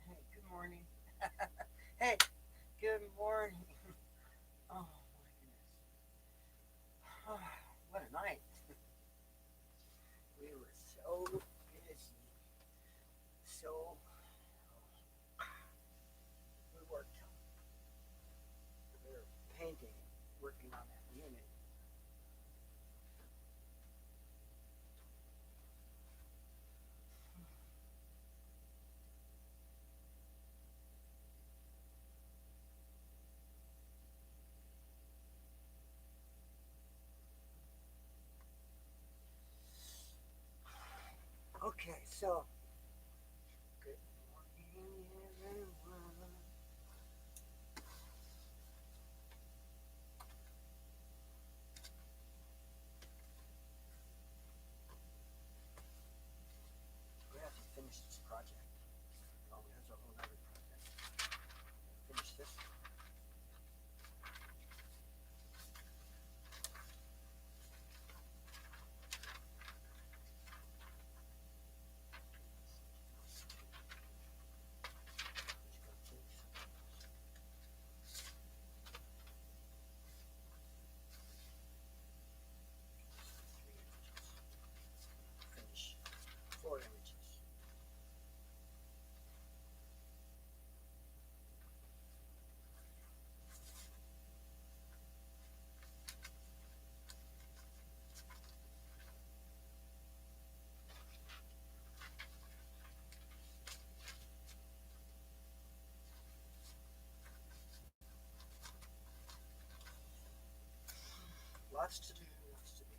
Hey, good morning. Hey, good morning. Oh my goodness. What a night. We were so busy. So we worked. We were painting, working on that unit. Okay, so good morning, everyone. We have to finish this project. Oh, there's a whole other project. Finish this. Finish 4 images. Lots to do. Lots to do.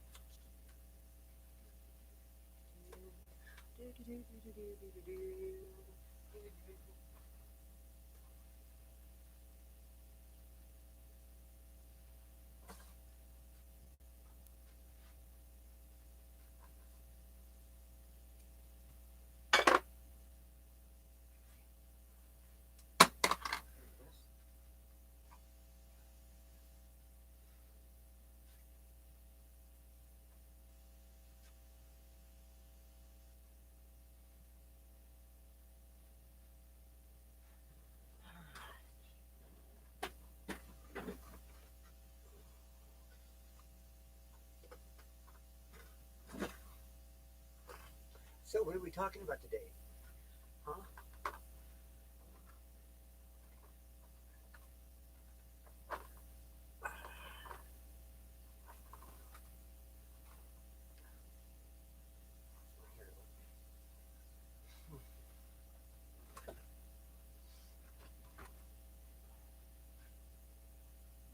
So, what are we talking about today? Huh?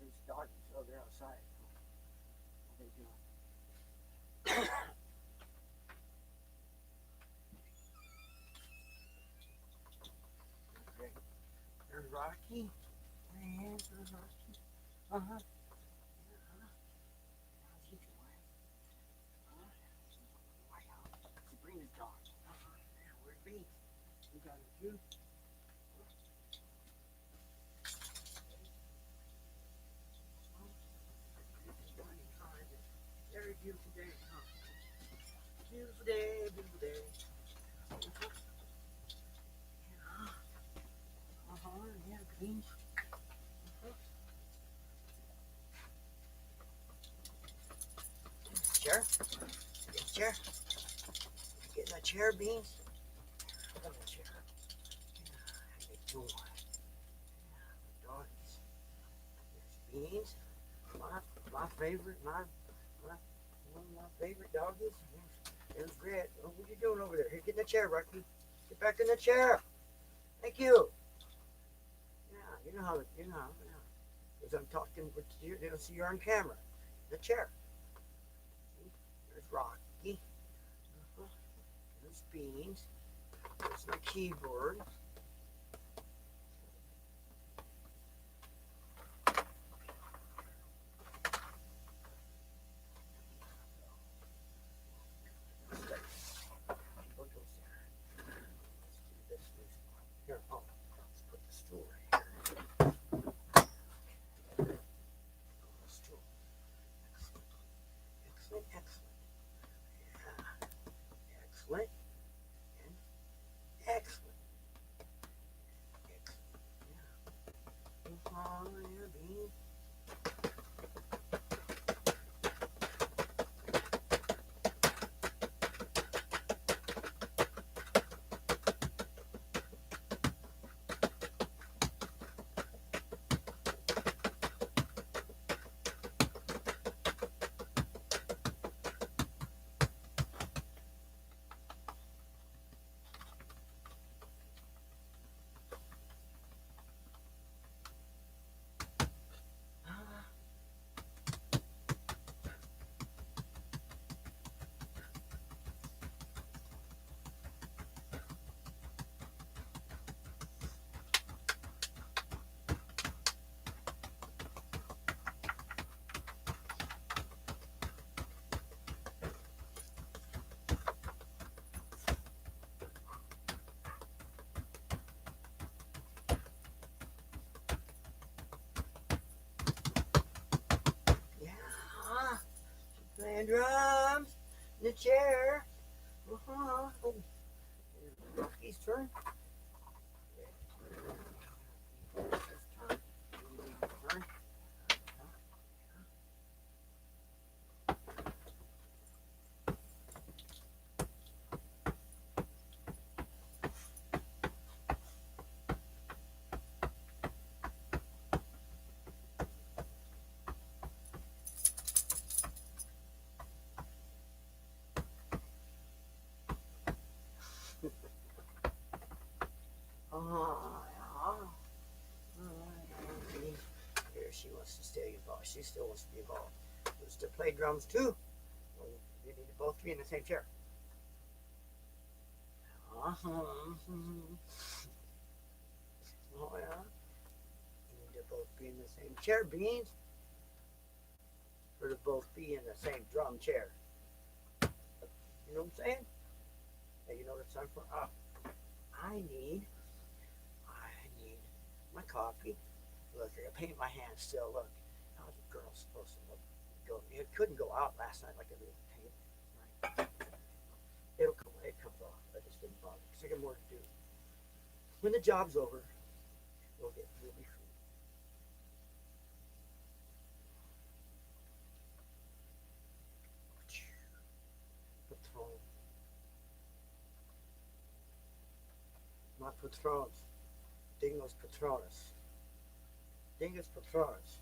These doggies, oh, they're outside. What are they doing? Okay. There's Rocky. There's Rocky. Uh huh. How's he doing? Huh? Wow. You bring the dog. Uh huh. Yeah, where's B? We got him too. Very beautiful day, huh? Beautiful day, beautiful day. Uh-huh. Yeah. Uh-huh. Yeah, beans. Uh-huh. Chair? Get a chair. Get in a chair, beans. Get in a chair. Yeah, how you doing? Yeah, doggies. There's beans. My favorite, my one of my favorite doggies. There's Grit. Oh, what are you doing over there? Here, get in the chair, Rocky. Get back in the chair. Thank you. Yeah, you know how. You know how. Yeah. Because I'm talking with you, they don't see you on camera. The chair. There's Rocky. Uh-huh. There's Beans. There's my keyboard. What goes there? Let's do this. Here, oh, let's put the stool right here. The stool. Excellent, excellent. Yeah, excellent and excellent. playing drums in the chair. Uh-huh. Oh, Rocky's turn. Turn. Here she wants to stay involved. She still wants to be involved. Wants to play drums too. Well, you need to both be in the same chair. Uh-huh. Oh yeah. You need to both be in the same chair, Beans. Or to both be in the same drum chair. You know what I'm saying? Hey, you know what it's time for? I need my coffee. Look, I paint my hands still. Look, how the girl's supposed to look. It couldn't go out last night like it was paint. Right. It'll come. It comes off. I just didn't bother because I got more to do. When the job's over, we'll be free. Patron. Not patrons. Dingo's patronus. Dingo's patronus.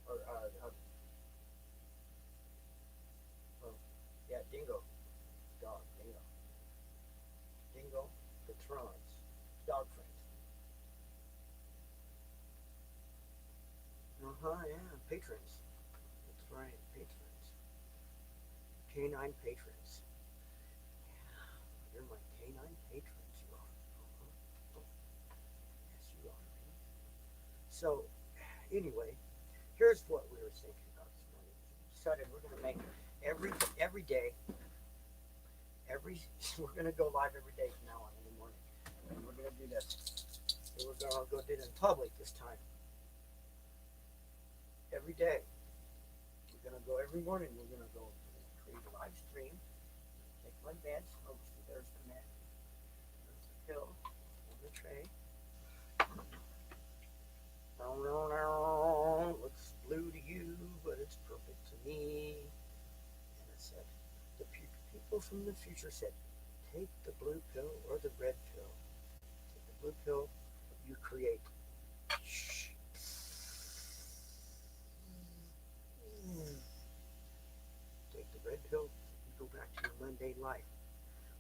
Or, yeah, dingo. Dog, dingo. Dingo, patronus. Dog friends. Yeah, patrons. That's right, patrons. Canine patrons. Yeah, you're my canine patrons, you are. Yes, you are. So, anyway, here's what we were thinking about this morning. We decided we're going to make every day, we're going to go live every day from now on in the morning. And we're going to do this. And we're going to go do it in public this time. Every day. We're going to go every morning. We're going to go create a live stream. Take my meds. Oh, there's the med. There's the pill. On the tray. Looks blue to you, but it's purple to me. And it said, the people from the future said, take the blue pill or the red pill. Take the blue pill, you create. Shh. Take the red pill, you go back to your mundane life.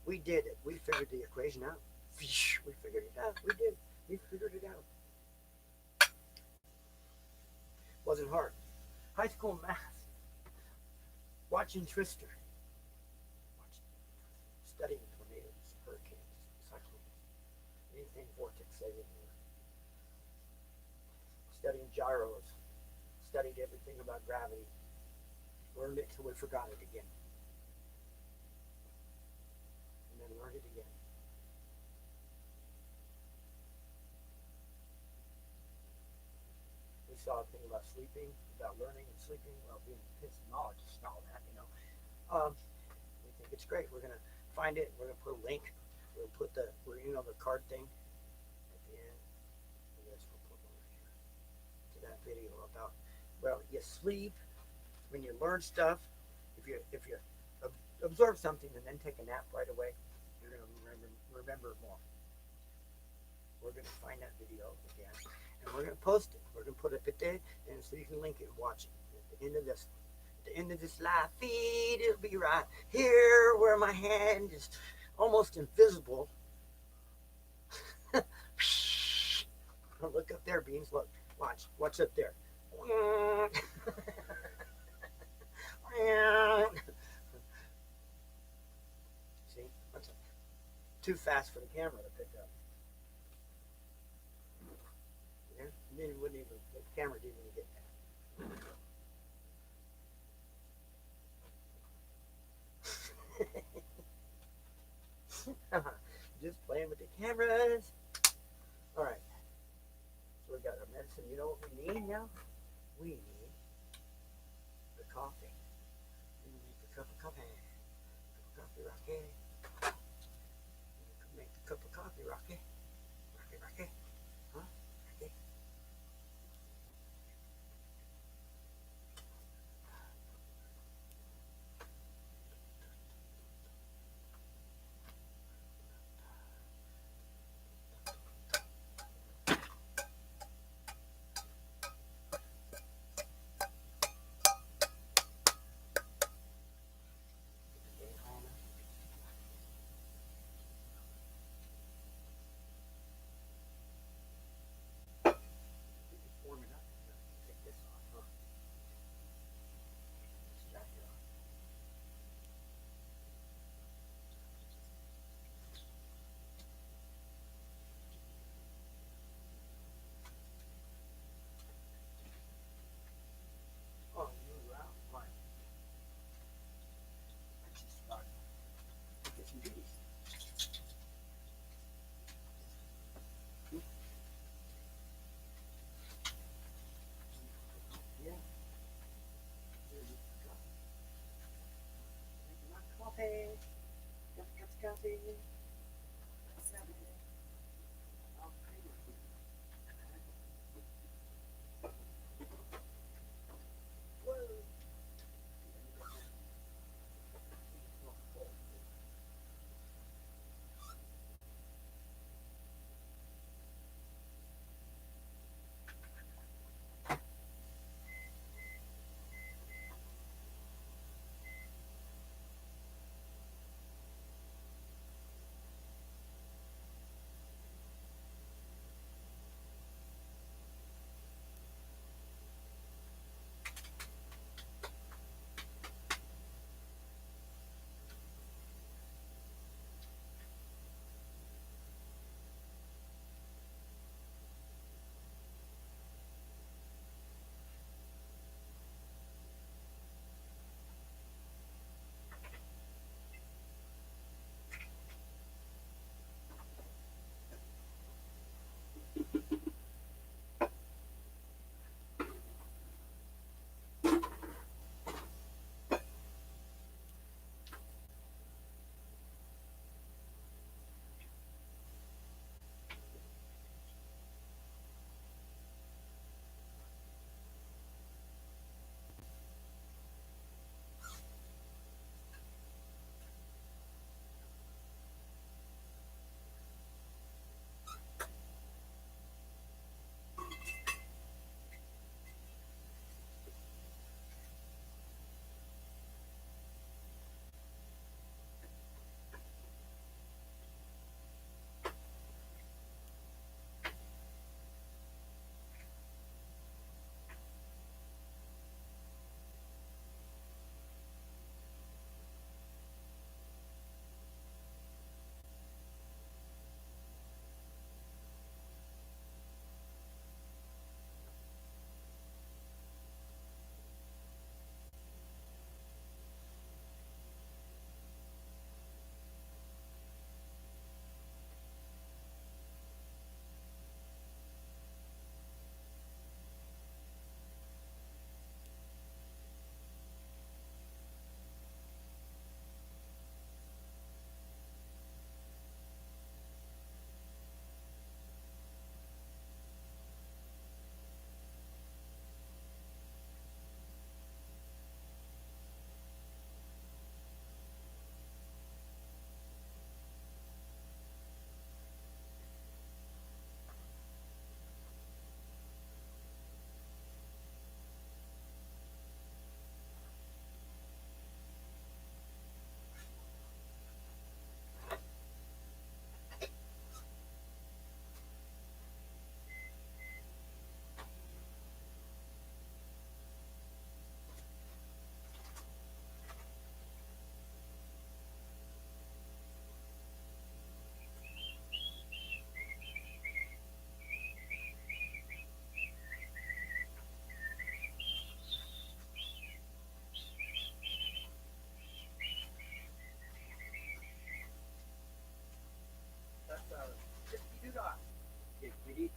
We did it. We figured the equation out. We figured it out. We did. We figured it out. Wasn't hard. High school math. Watching Twister. Studying tornadoes, hurricanes, cyclones, anything vortex anywhere. Studying gyros. Studied everything about gravity. Learned it till we forgot it again. And then learned it again. We saw a thing about sleeping, about learning and sleeping, well, being physiologist and all that, you know. We think it's great. We're going to find it. We're going to put a link. We'll put the card thing at the end. And this we'll put over here to that video about, well, you sleep when you learn stuff. If you absorb something and then take a nap right away, you're going to remember it more. We're going to find that video again. And we're going to post it. We're going to put it up there, and so you can link it and watch it. At the end of this, live feed, it'll be right here where my hand is almost invisible. Look up there, Beans. Look, watch. What's up there? See, that's too fast for the camera to pick up. The camera didn't even get that. Just playing with the cameras. All right. So we got our medicine. You know what we need now? We need the coffee. We need to make the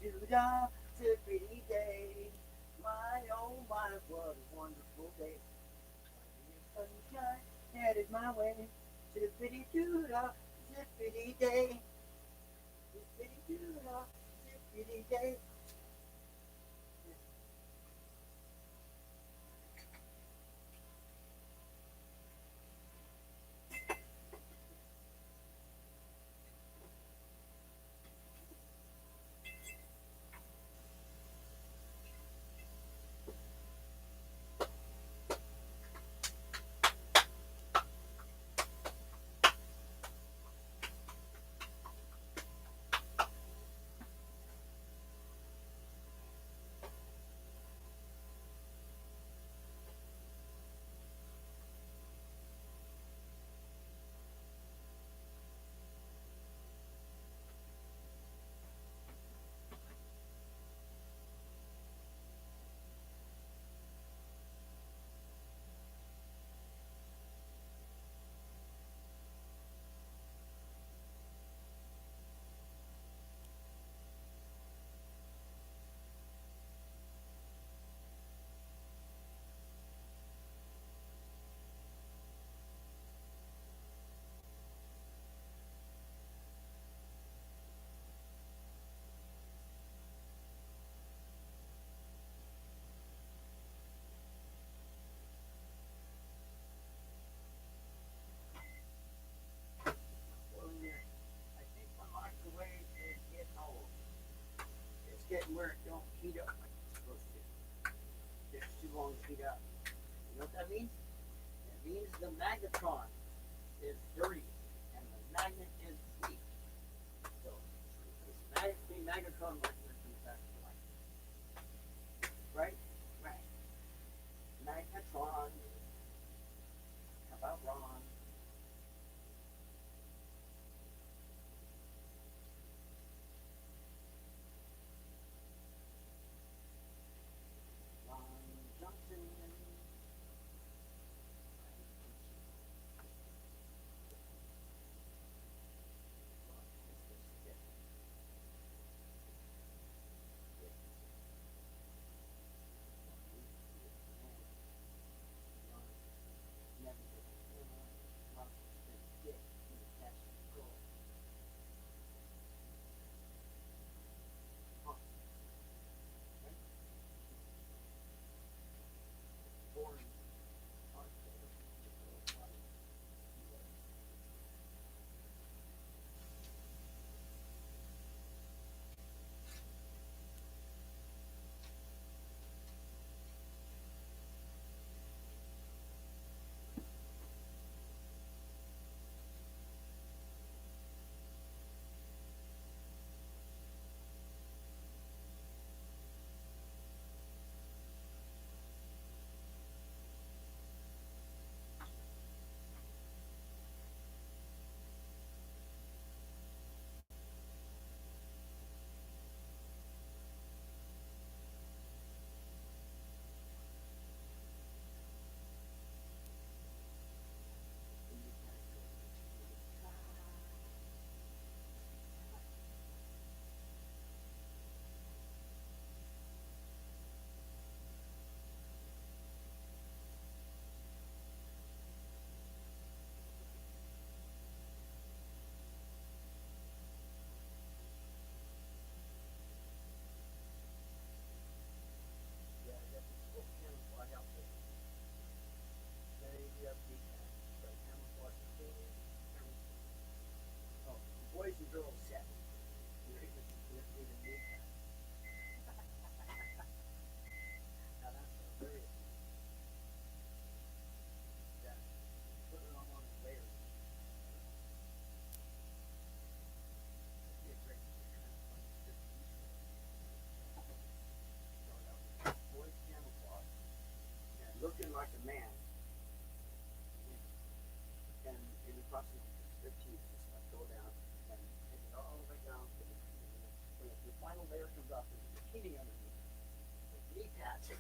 doo da, zippity day. My oh my, what a wonderful day. Sunshine headed my way. Zippity doo da, zippity day. Zippity doo da, zippity day. Well, yeah, I think my microwave is getting old. It's getting where it don't heat up like it's supposed to. It's too long to heat up. You know what that means? It means the magnetron is dirty and the magnet is weak. So this magnetron magnet comes back to life. Right? Right. Magnetron. How about Ron? Ron Johnson. Boys and girls set. You're even new. Now that's hilarious. Yeah. Put it on one of the layers. Be a great kind of funny start out with boys camouflage and looking like a man. And in the process of 15, just like go down and take it all the way down to the final layer comes off, there's a bikini underneath. With knee pads.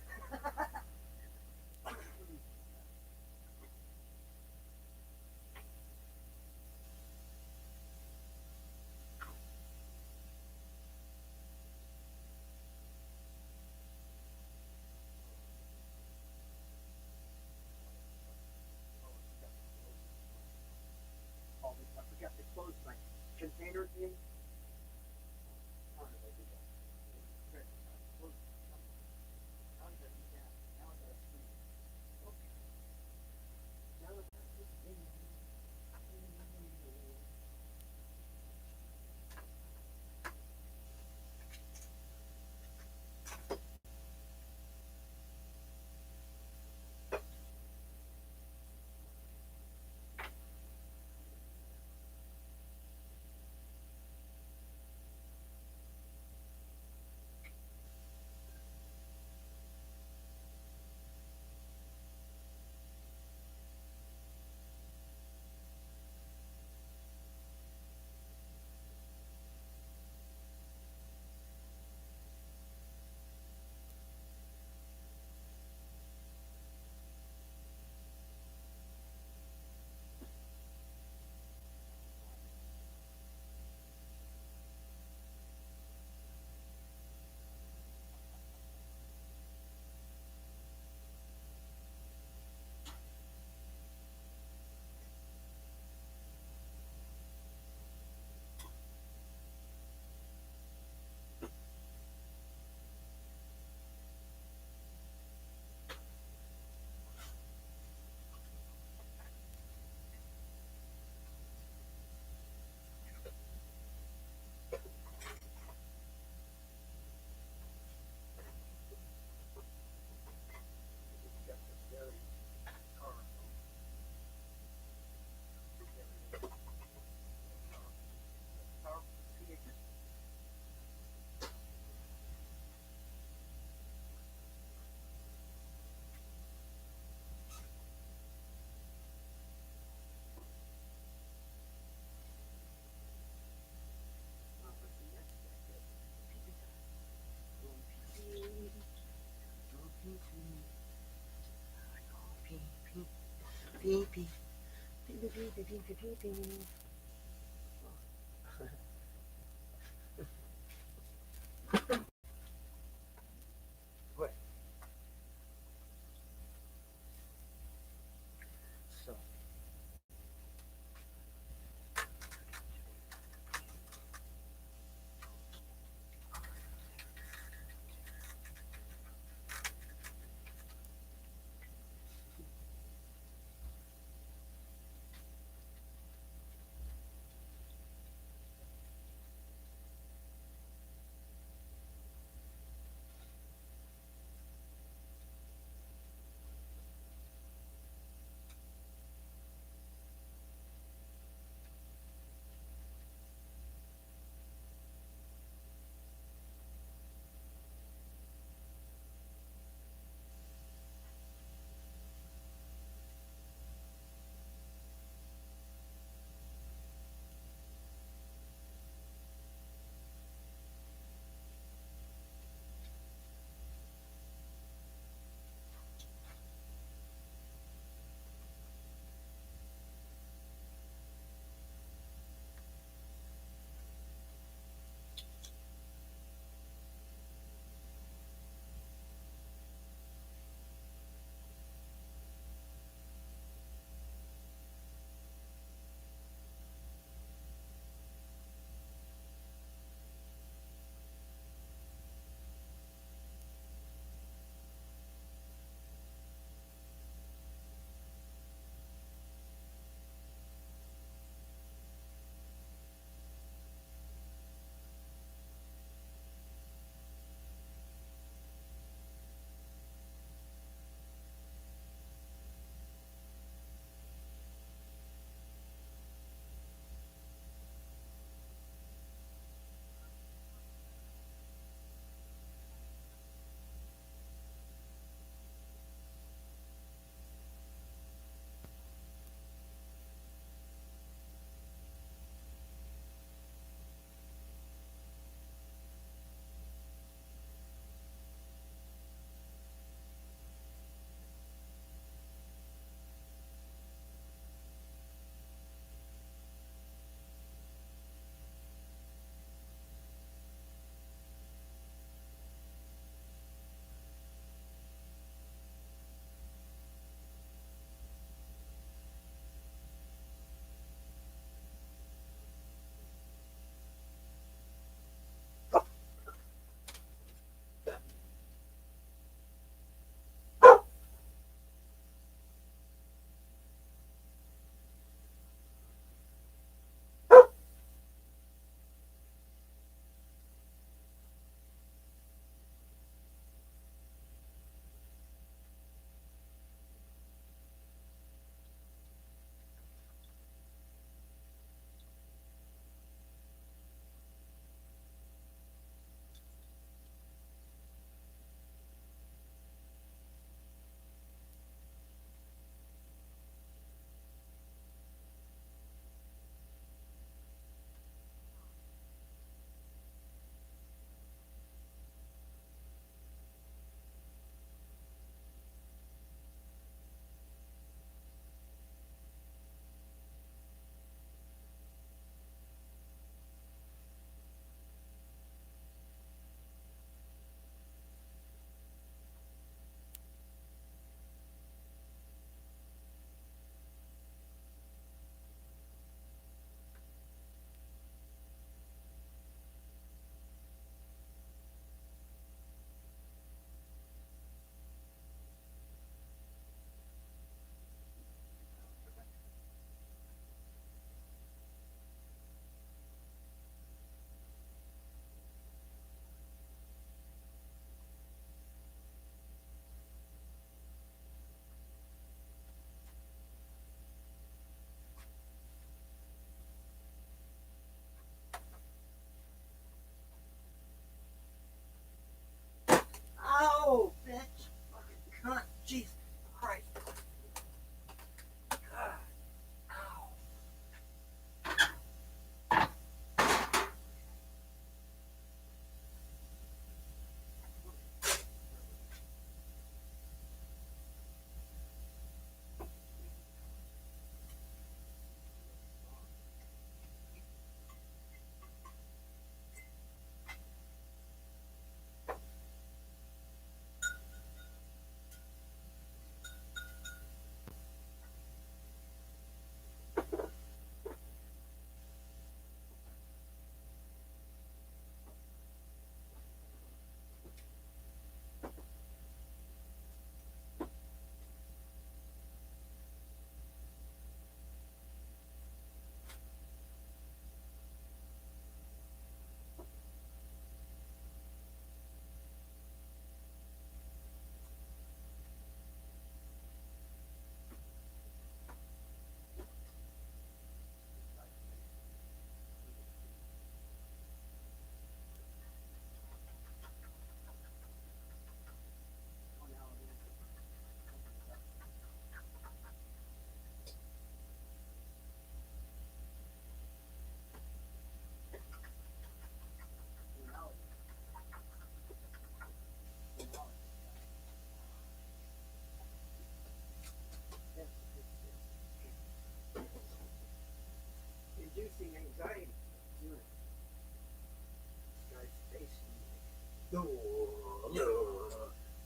Pee pee. Pee pee pee pee pee pee pee pee. What? So.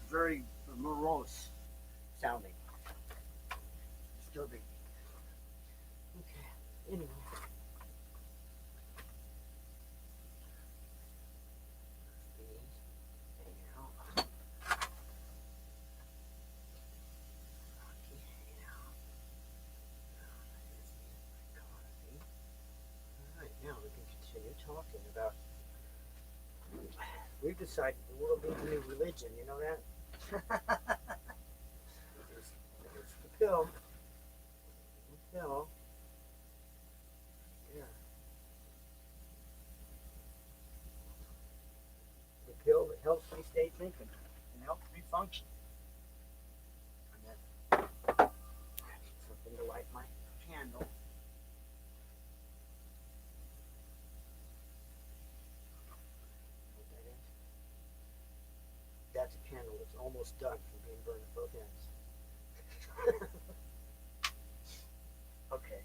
Very morose sounding. Disturbing. Okay. Anyway. Beans hanging out. Rocky hanging out. There's me and my coffee. Alright, now we can continue talking about. We've decided the world needs a new religion, you know that? There's the pill. The pill. Yeah. The pill that helps me stay thinking and helps me function. And then I need something to light my candle. What that is? That's a candle that's almost done from being burned at both ends. Okay.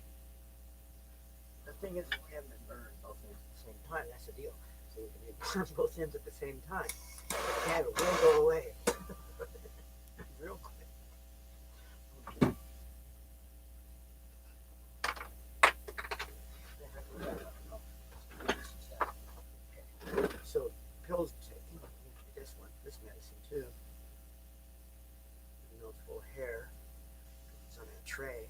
The thing is, we haven't been burned both ends at the same time. That's the deal. So we can be burned both ends at the same time. The candle will go away real quick. Okay. Okay. So pills taking this one, this medicine too. Even though it's full of hair, it's on that tray.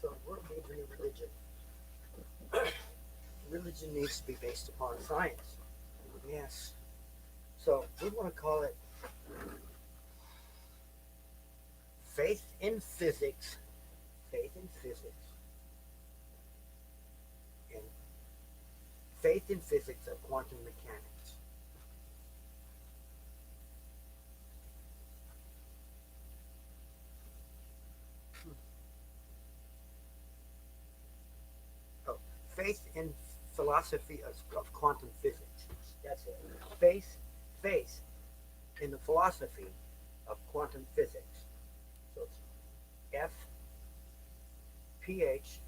So the world needs a new religion. Religion needs to be based upon science. Yes. So we want to call it faith in physics, faith in physics, and faith in physics of quantum mechanics. Oh, faith in philosophy of quantum physics. That's it. Faith in the philosophy of quantum physics. So it's F P H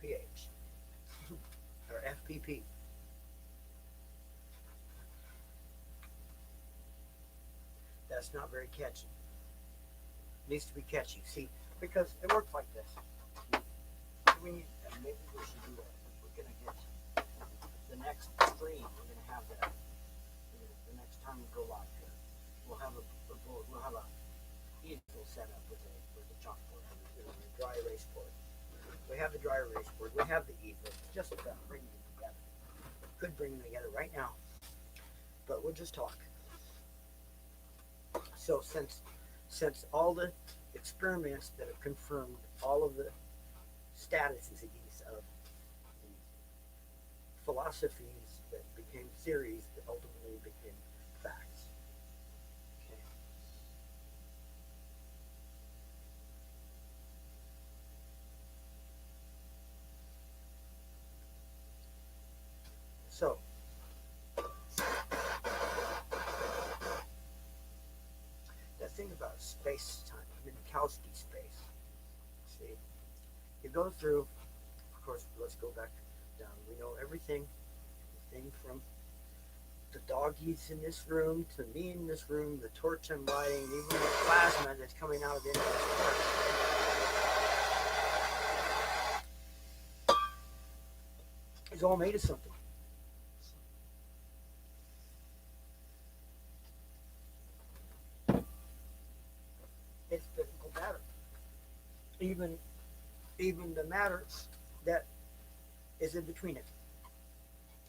P H or FPP. That's not very catchy. It needs to be catchy. See, because it works like this. We need, and maybe we should do that. We're gonna get the next stream. We're gonna have that. The next time we go live here, we'll have a easel set up with a chalkboard and a dry erase board. We have the dry erase board. We have the easel. Just about bringing them together. Could bring them together right now, but we'll just talk. So since all the experiments that have confirmed all of the statuses of the philosophies that became theories that ultimately became facts. Okay. So that thing about space-time, Minkowski space. See, you go through. Of course, let's go back down. We know everything from the doggies in this room to me in this room, the torch I'm lighting, even the plasma that's coming out of the end of this torch. It's all made of something. It's physical matter. Even the matter that is in between it.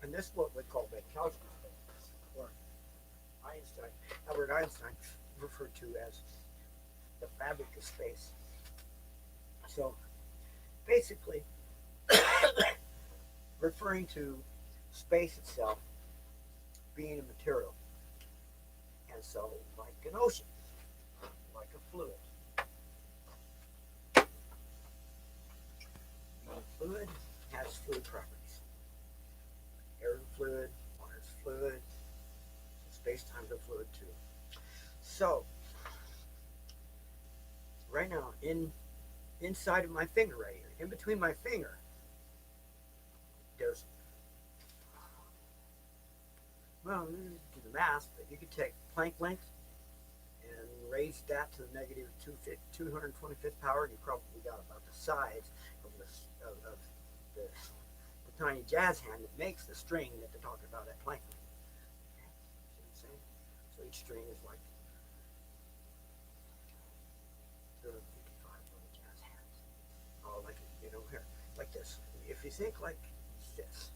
And this is what we call Minkowski space, or Einstein, Albert Einstein referred to as the fabric of space. So basically, referring to space itself being a material, and so like an ocean, like a fluid. Being fluid has fluid properties. Air is fluid, water is fluid, space-time is a fluid too. So right now, inside of my finger right here, in between my finger, there's, well, do the math, but you could take Planck length and raise that to the negative 225th power, and you probably got about the size of the tiny jazz hand that makes the string that they're talking about at Planck length. Okay? See what I'm saying? So each string is like 255 little jazz hands. Oh, like, here, like this. If you think like this,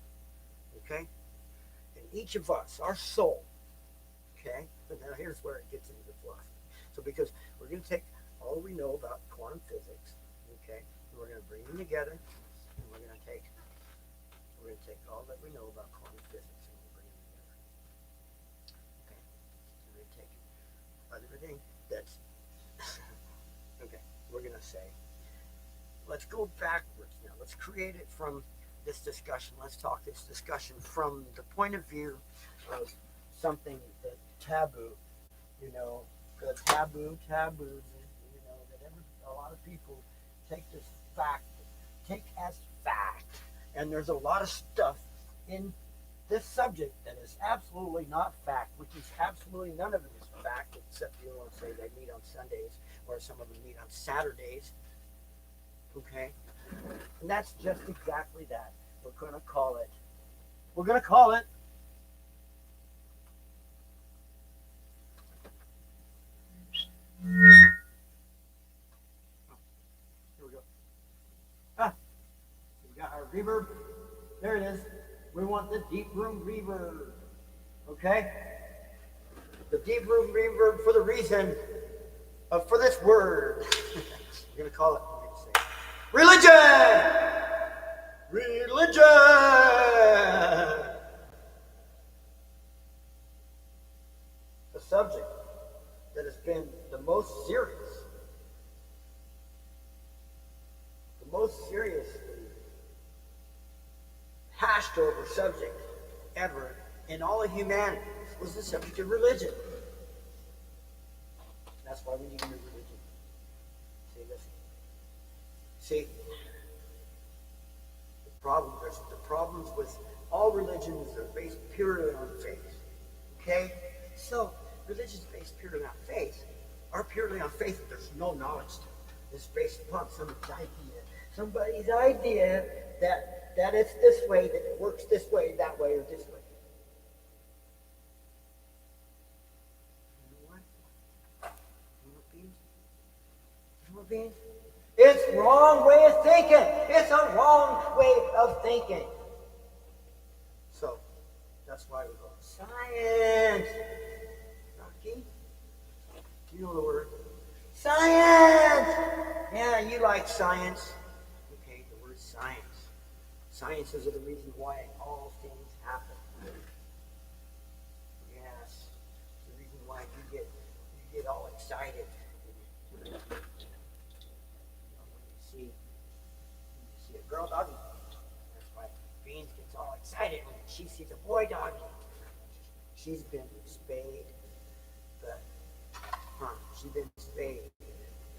okay? And each of us, our soul, okay? But now here's where it gets into the fluff. So because we're going to take all we know about quantum physics, okay? And we're going to bring them together, and we're going to take all that we know about quantum physics, and we'll bring them together. Okay? We're going to take everything that's okay. We're going to say, let's go backwards now. Let's create it from this discussion. Let's talk this discussion from the point of view of something that taboo, the taboos, that a lot of people take as fact. And there's a lot of stuff in this subject that is absolutely not fact, which is absolutely none of it is fact, except you want to say they meet on Sundays, or some of them meet on Saturdays. Okay? And that's just exactly that. We're going to call it. Here we go. We got our reverb. There it is. We want the deep room reverb. Okay? The deep room reverb for the reason for this word. We're going to call it. We're going to say religion. The subject that has been the most seriously hashed over subject ever in all of humanity was the subject of religion. That's why we need a new religion. See, the problems with all religions are based purely on faith. Okay? So, religions based purely on faith are purely on faith. There's no knowledge to it. It's based upon somebody's idea that it's this way, that it works this way, that way, or this way. You know what? Human beings? It's wrong way of thinking. It's a wrong way of thinking. So, that's why we go science. Rocky? You know the word. Science! Yeah, you like science. Okay, the word science. Sciences are the reason why all things happen. Yes, the reason why you get all excited. When you see a girl doggy, that's why Beans gets all excited when she sees a boy doggy. She's been spayed,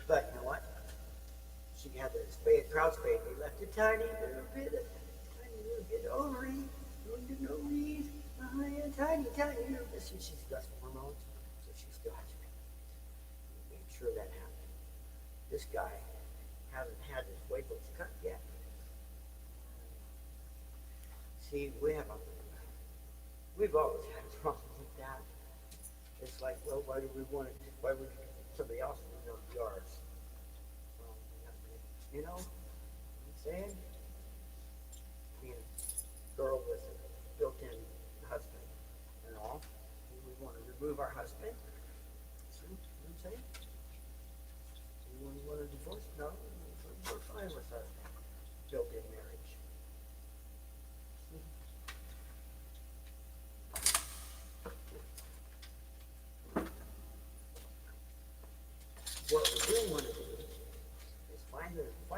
but you know what? She had the crowd spade. They left a tiny little bit ovary, ovaries, tiny little bit. She's got some hormones, so she still has to make sure that happened. This guy hasn't had his wavelets cut yet. See, we've always had a problem with that. It's like, well, why do we want it? Why would somebody else want to know ours? Well, you know what I'm saying? Being a girl with a built-in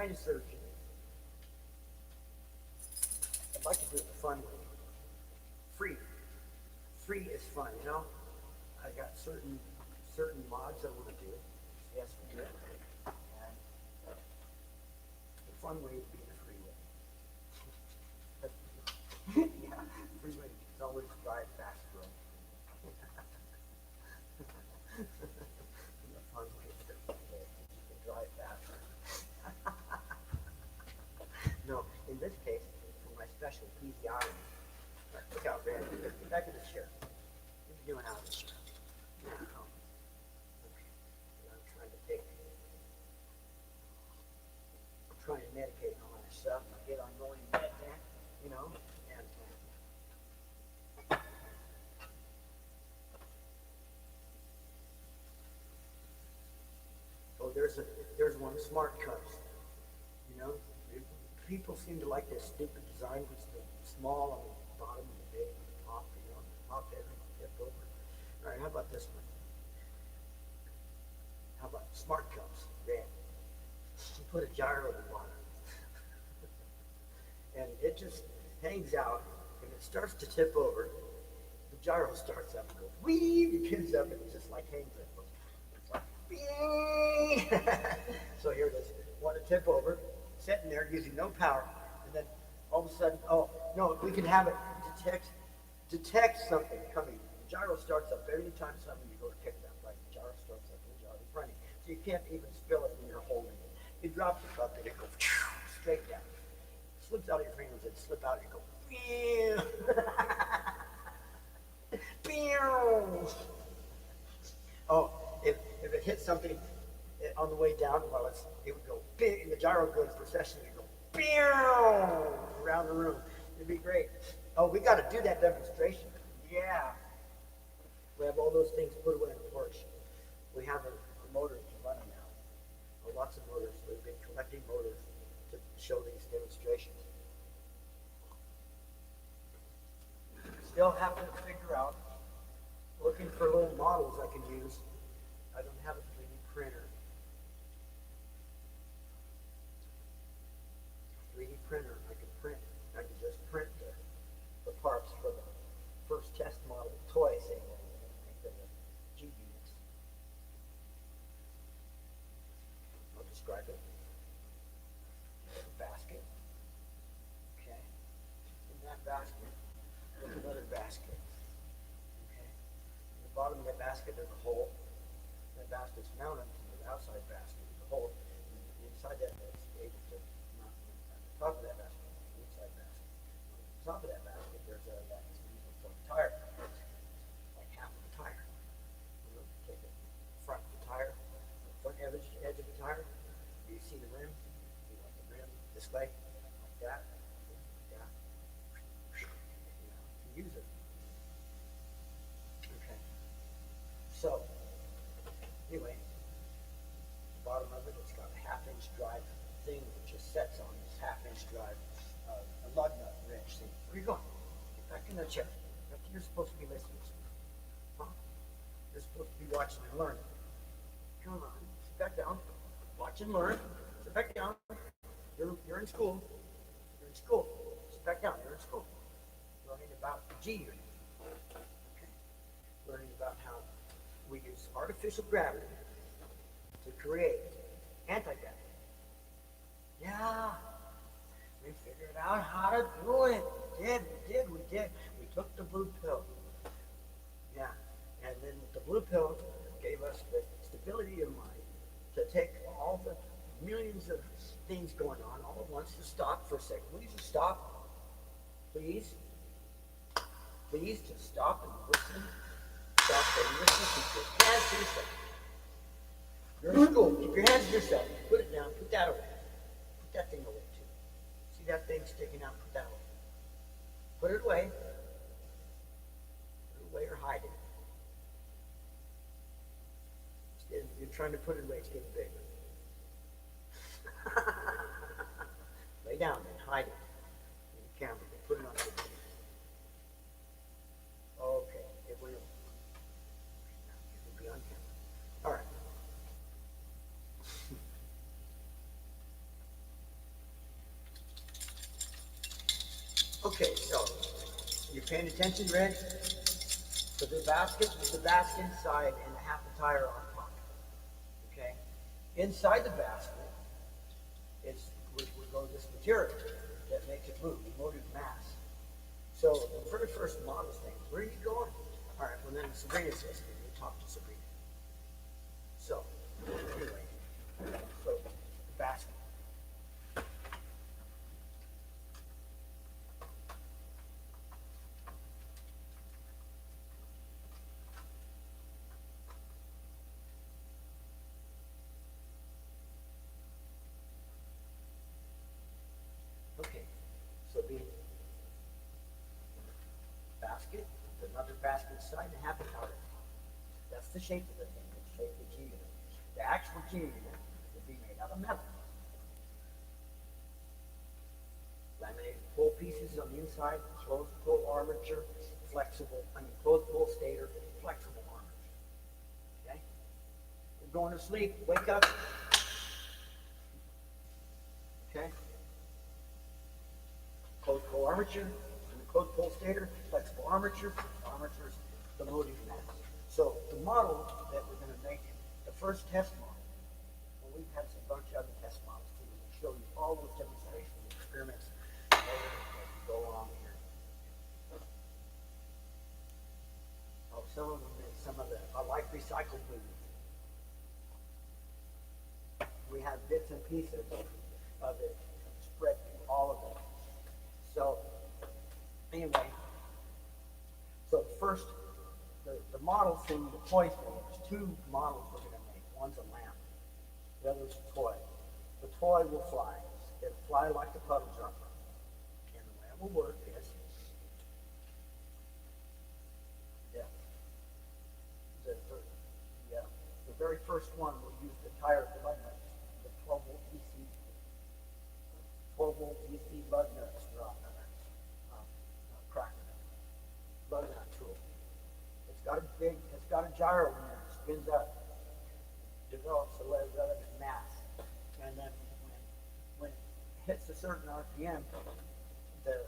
sinus surgery. I'd like to do it the fun way. Free. Free is fun, you know? I got certain mods I want to do. Yes, we do. And the fun way would be the free way. Yeah, free way is always drive faster. The fun way is to drive faster. No, in this case, for my special episiotomy. Look out, Brad. Get back in the chair. What are you doing out of the chair? Yeah, no. Okay. I'm trying to medicate all that stuff and get on going med there, you know, and oh, there's one smart cups, you know. People seem to like this stupid design with the small on the bottom and the big on the top, you know, top every tip over. All right, how about this one? How about smart cups? Red. You put a gyro in the bottom. And it just hangs out. If it starts to tip over, the gyro starts up and goes, wee, it pins up and it just like hangs there. It's like, bing. So here it is. Want to tip over, sitting there using no power, and then all of a sudden, oh, no, we can have it detect something coming. The gyro starts up every time something you go to pick it up, right? The gyro starts up and the gyro's running. So you can't even spill it when you're holding it. You drop the cup and it goes straight down. It slips out of your fingers and slip out and go, oh, if it hits something on the way down, well, it would go big, and the gyro goes processionally and go around the room. It'd be great. Oh, we got to do that demonstration. Yeah. We have all those things put away on the porch. We have a motor to run them now. Lots of motors. We've been collecting motors to show these demonstrations. Still have to figure out, looking for little models I can use. I don't have a 3D printer. 3D printer, I can just print the parts for the first test model toy, say, make them the G units. I'll describe it. Basket. Okay. In that basket, there's another basket. Okay. In the bottom of that basket, there's a hole. That basket's mounted to the outside basket. There's a hole. And inside that, it's able to mount at the top of that basket, the inside basket. On the top of that basket, there's that front tire. Like half of the tire. You know, take the front of the tire, the front edge of the tire. You see the rim? You want the rim this way, like that, like that. You know, use it. Okay. So, anyway, the bottom of it, it's got a half-inch drive thing that just sets on this half-inch drive, a lug nut wrench thing. Where are you going? Get back in the chair. You're supposed to be listening to me. Huh? You're supposed to be watching and learning. Come on, sit back down. Watch and learn. Sit back down. You're in school. You're in school. Sit back down. You're in school. Learning about the G unit. Okay. Learning about how we use artificial gravity to create anti-gravity. Yeah. We figured out how to do it. We did. We took the blue pill. Yeah. And then the blue pill gave us the stability of mind to take all the millions of things going on all at once to stop for a second. Will you just stop? Please? Please just stop and listen. Stop and listen. Keep your hands to yourself. You're in school. Keep your hands to yourself. Put it down. Put that away. Put that thing away too. See that thing sticking out? Put that away. Put it away. Put it away or hide it. You're trying to put it away. It's getting bigger. Lay down and hide it. In the camera. Put it on the video. Okay. It will. Now it will be on camera. All right. Okay, so you're paying attention, Red? So the basket is the basket inside and half the tire on top. Okay? Inside the basket is we go this material that makes it move, motive mass. So the very first model thing, where are you going? All right, well then Sabrina's listening. You talk to Sabrina. So anyway, so the basket. Okay, so the basket, another basket inside, and half a tire. That's the shape of the thing, the shape of the G unit. The actual G unit would be made out of metal. Laminated pull pieces on the inside, closed pull armature, closed pull stator, flexible armature. Okay? You're going to sleep, wake up. Okay? Closed pull armature, and the closed pull stator, flexible armature, the motive mass. So the model that we're going to make, the first test model, and we've had a bunch of other test models too. We'll show you all those demonstrations, experiments, that go along here. Oh, some of the, I like recycled movies. We have bits and pieces of it spread through all of it. So, anyway, so first, the model thing, the toy thing, there's two models we're going to make. One's a lamp, the other's a toy. The toy will fly. It'll fly like the puddle jumper. And the way it will work is, the very first one will use the tire plug nuts, the 12 volt DC plug nuts, cracker plug nut tool. It's got a gyro in there, it spins up, develops a relative mass, and then when it hits a certain RPM, the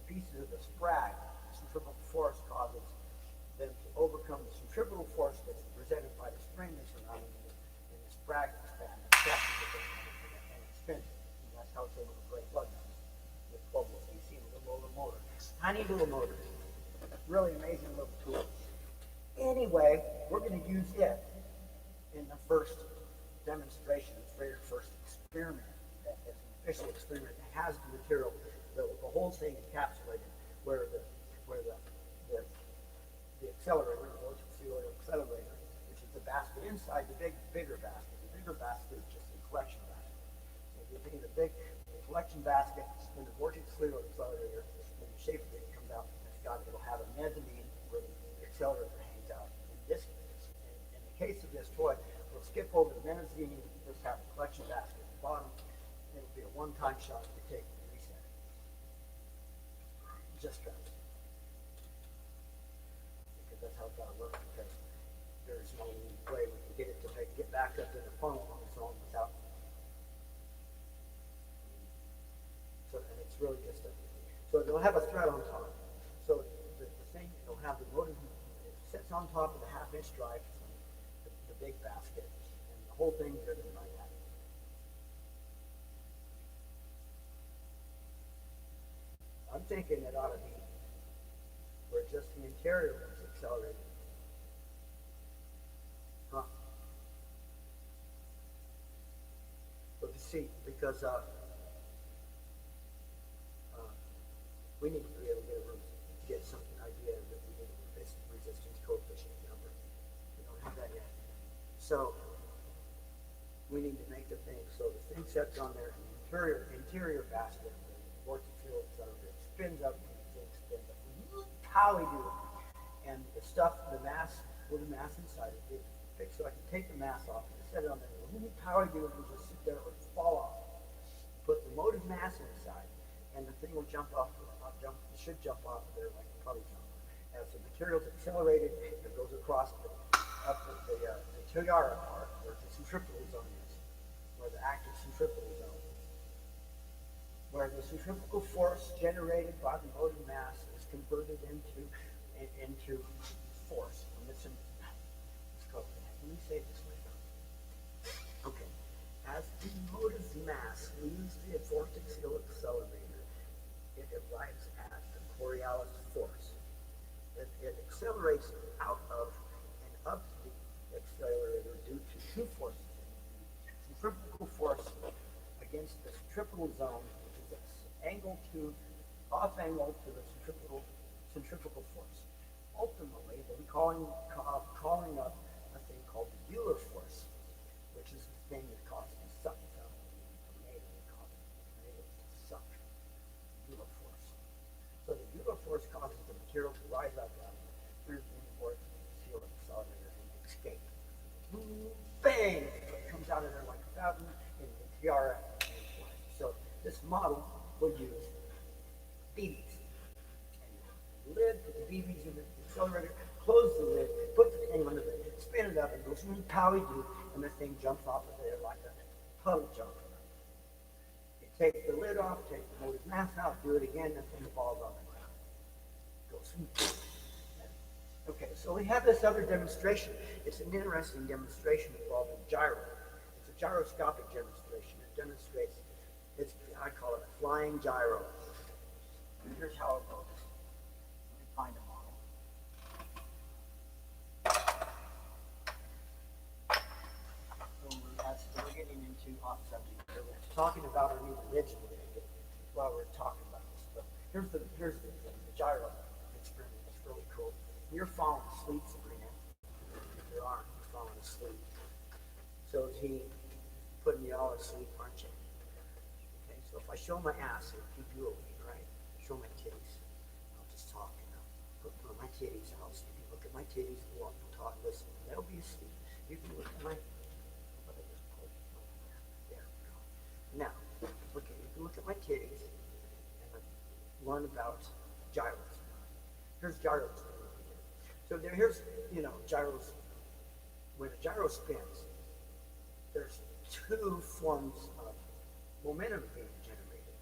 pieces of the sprag, centrifugal force causes them to overcome the centrifugal force that's presented by the spring that's surrounding it, and the sprag expands and catches it and it spins. And that's how it's able to break plug nuts with 12 volt DC and a little motor. Tiny little motor. Really amazing little tool. Anyway, we're going to use it in the first demonstration, the very first experiment. That is an official experiment that has the material, the whole thing encapsulated, where the accelerator, the vortex accelerator, which is the basket inside the bigger basket. The bigger basket is just a collection basket. So if you think of the big collection basket, then the vortex accelerator, when you shape it, it comes out. It'll have a mezzanine where the accelerator hangs out. In the case of this toy, we'll skip over the mezzanine, just have a collection basket at the bottom. It'll be a one-time shot to take and reset it. Just straps. Because that's how it's got to work, because there's no way we can get it to get back up to the funnel on its own without. So, and it's really just so it'll have a thread on top. So the thing, it'll have the motor, it sits on top of the half-inch drive from the big basket, and the whole thing's driven by that. I'm thinking it ought to be where just the interior was accelerated. Huh? But you see, because we need to be able to get something idea that we need this resistance coefficient number. We don't have that yet. So we need to make the thing so the thing sets on there, the interior basket, the vortex fuel accelerator spins up and the thing spins up. How we do it. And the stuff, the mass, with the mass inside it, it's fixed so I can take the mass off and set it on there. How I do it will just sit there or fall off. Put the motive mass inside, and the thing will jump off. It should jump off of there like a puddle jumper. As the material's accelerated, it goes across up the Toyara part, where the centrifugal zone is, where the active centrifugal zone is. where the centrifugal force generated by the motive mass is converted into force. Let's go. Let me say it this way. Okay. As the motive mass leaves the vortical accelerator, it arrives at the Coriolis force. It accelerates out of and up the accelerator due to two forces. Centrifugal force against the centrifugal zone, which is off angle to the centrifugal force. Ultimately, they'll be calling up a thing called the Euler force, which is the thing that causes the suck. Suck. Euler force. So the Euler force causes the material to rise up through the vortical accelerator and escape. Bang! It comes out of there like a fountain in the tiara. So this model will use BBs. And lid, put the BBs in the accelerator, close the lid, put the thing under it, spin it up, and goes powy-doo, and the thing jumps off of there like a puddle jumper. You take the lid off, take the motive mass out, do it again, the thing falls on the ground. Goes. Okay, so we have this other demonstration. It's an interesting demonstration involving gyro. It's a gyroscopic demonstration. It demonstrates, I call it a flying gyro. And here's how it goes. Let me find a model. So we're getting into hot subject here. We're talking about our new religion while we're talking about this. But here's the gyro experiment. It's really cool. You're falling asleep, Sabrina. You aren't. You're falling asleep. So is he putting you all asleep, aren't you? Okay, so if I show my ass, it'll keep you awake, right? Show my titties. I'll just talk, Put my titties out. So you can look at my titties, walk, talk, listen. They'll be asleep. You can look at my... There we go. Now, okay, you can look at my titties and learn about gyros. Here's gyros. So here's, gyros. When a gyro spins, there's two forms of momentum being generated.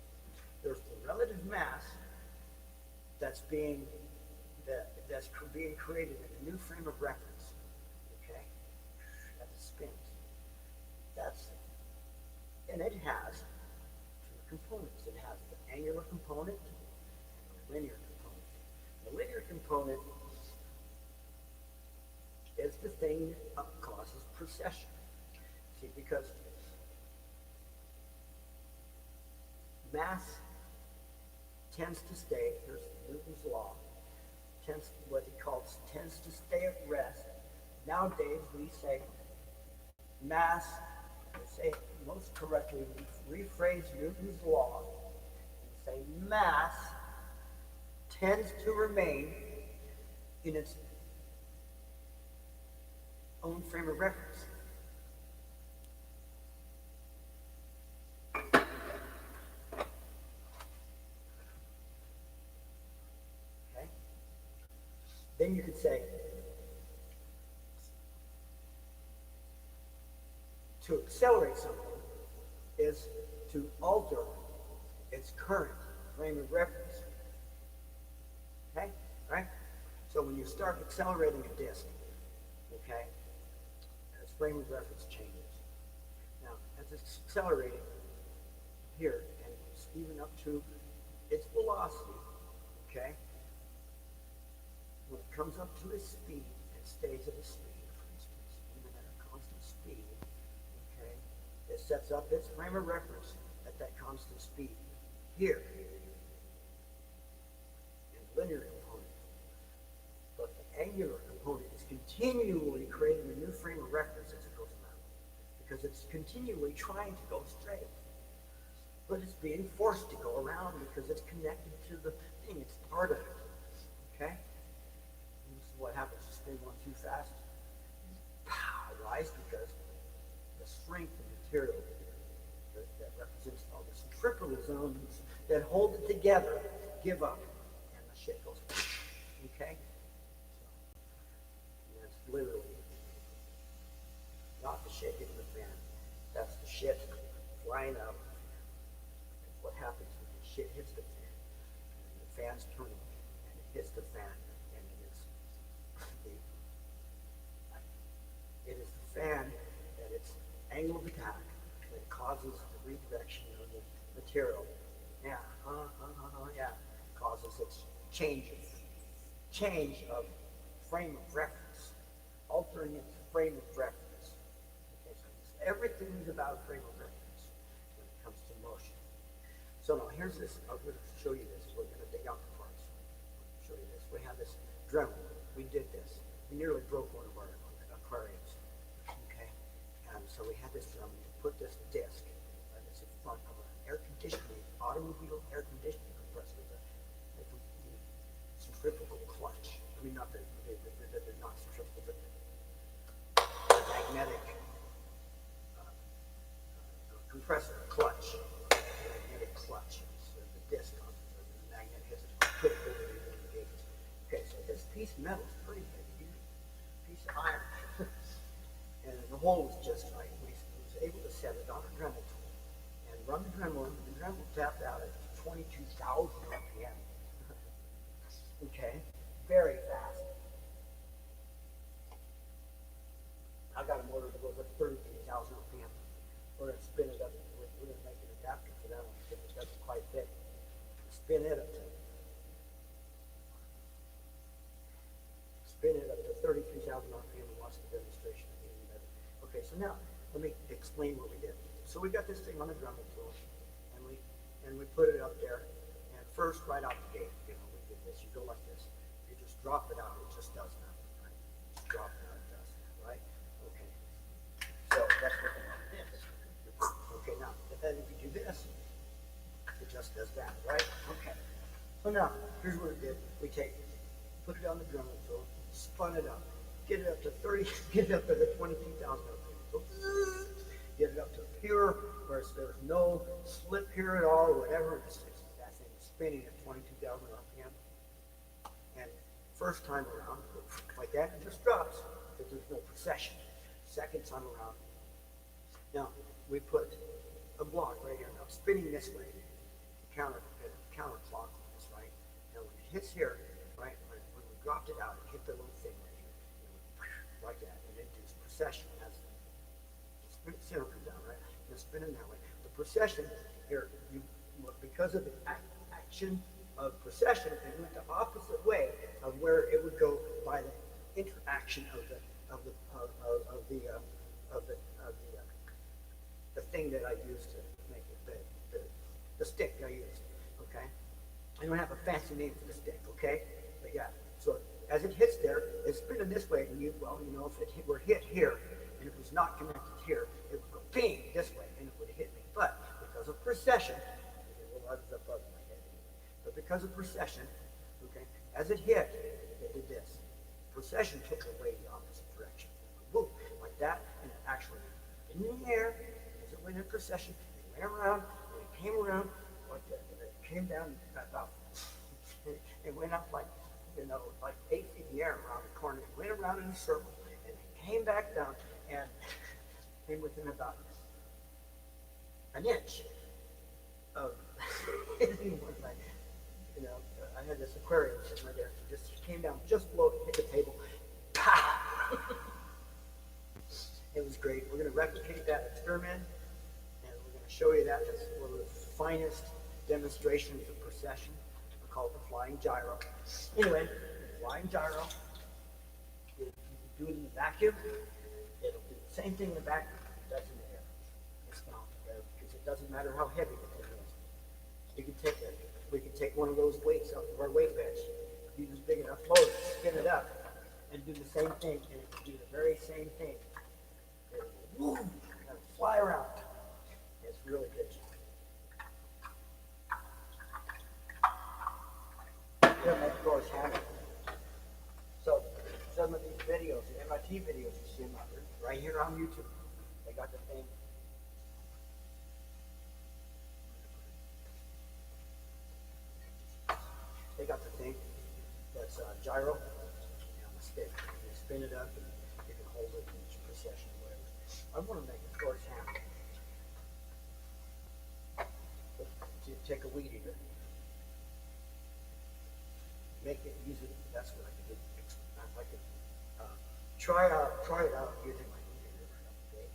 There's the relative mass that's being created in a new frame of reference. Okay, that spins. And it has two components. It has the angular component and the linear component. The linear component is the thing that causes precession. See, because mass tends to stay, here's Newton's law, tends to stay at rest. Nowadays we say mass, most correctly, we rephrase Newton's law and say mass tends to remain in its own frame of reference. Okay? Then you could say, to accelerate something is to alter its current frame of reference. Okay? Right? So when you start accelerating a disk, okay, its frame of reference changes. Now, as it's accelerating here, and it's even up to its velocity, okay, when it comes up to its speed, it stays at a speed, for instance, even at a constant speed, okay, it sets up its frame of reference at that constant speed here in the linear component. But the angular component is continually creating a new frame of reference as it goes around, because it's continually trying to go straight. But it's being forced to go around because it's connected to the thing. It's part of it. Okay? And this is what happens. You spin one too fast, pow, rise, because the strength of material that represents all the centrifugal zones that hold it together give up, and the shit goes. Okay? So, that's literally not the shit hitting the fan. That's the shit flying up. What happens shit hits the fan. And the fan's turning, and it hits the fan, and it is the fan that its angle of attack that causes the redirection of the material. Yeah, yeah, causes its change of frame of reference, altering its frame of reference. Okay, so everything is about frame of reference when it comes to motion. So now here's this. I'm going to show you this. We're going to dig out the parts. I'll show you this. We have this Dremel. We did this. We nearly broke one of our aquariums. Okay, so we had this Dremel. We put this disc. It's in front of an air conditioning, automobile air conditioning compressor with a centrifugal clutch. I mean, not the not centrifugal, but the magnetic compressor clutch. Magnetic clutch. So the disc on the magnet hits it. Put it over the gauge. Okay, so this piece of metal is pretty heavy. Piece of iron. And the hole was just right. We was able to set it on a Dremel tool and run the Dremel. The Dremel tapped out at 22,000 RPM. Okay, very fast. I got a motor that goes up 33,000 RPM. We're going to spin it up. We're going to make an adapter for that one because it doesn't quite fit. Spin it up to 33,000 RPM and watch the demonstration. Okay, so now let me explain what we did. So we got this thing on the Dremel tool, and we put it up there. And first, right out the gate, we did this. You go like this. You just drop it out. It just does nothing. Right? Just drop it out. It does that, right? Okay. So that's what we did. Okay, now if you do this, it just does that, right? Okay. So now here's what it did. We put it on the Dremel tool, spun it up, get it up to 22,000 RPM. Get it up to pure, where there's no slip here at all, or whatever. That thing is spinning at 22,000 RPM. And first time around, like that, it just drops because there's no precession. Second time around, now we put a block right here now, spinning this way, counterclockwise, right? And when it hits here, right, when we dropped it out, it hit the little thing right here, like that, and it induced precession. As the center comes down, right? And it's spinning that way. The precession here, because of the action of precession, it went the opposite way of where it would go by the interaction of the thing that I used to make it, the stick I used. Okay, I don't have a fancy name for the stick. Okay, but yeah. So as it hits there, it's spinning this way, and if it were hit here, and it was not connected here, it would go ping this way, and it would hit me. But because of precession, above my head. But because of precession, okay, as it hit, it did this. Precession took it away the opposite direction. Boom, like that, and it actually in the air, as it went in precession, it went around, and it came around like that, and it came down about, it went up like 8 feet in the air around the corner. It went around in a circle, and it came back down, and came within about an inch of hitting one thing. I had this aquarium sitting right there. It just came down just below, hit the table. Pow! It was great. We're going to replicate that experiment, and we're going to show you that. That's one of the finest demonstrations of precession. We call it the flying gyro. Anyway, the flying gyro, if you do it in the vacuum, it'll do the same thing in the vacuum as in the air. It's not, because it doesn't matter how heavy the thing is. We can take one of those weights out of our weight bench, use a big enough load, spin it up, and do the same thing, and it will do the very same thing. It'll fly around. It's really good. It'll make doors happy. So some of these videos, the MIT videos you see them out there, right here on YouTube, they got the thing. They got the thing that's gyro on the stick. You spin it up and you can hold it in each precession or whatever. I want to make a torch hammer. Take a weed eater. make it, use it. That's what I can do. I can try it out using my computer. Okay.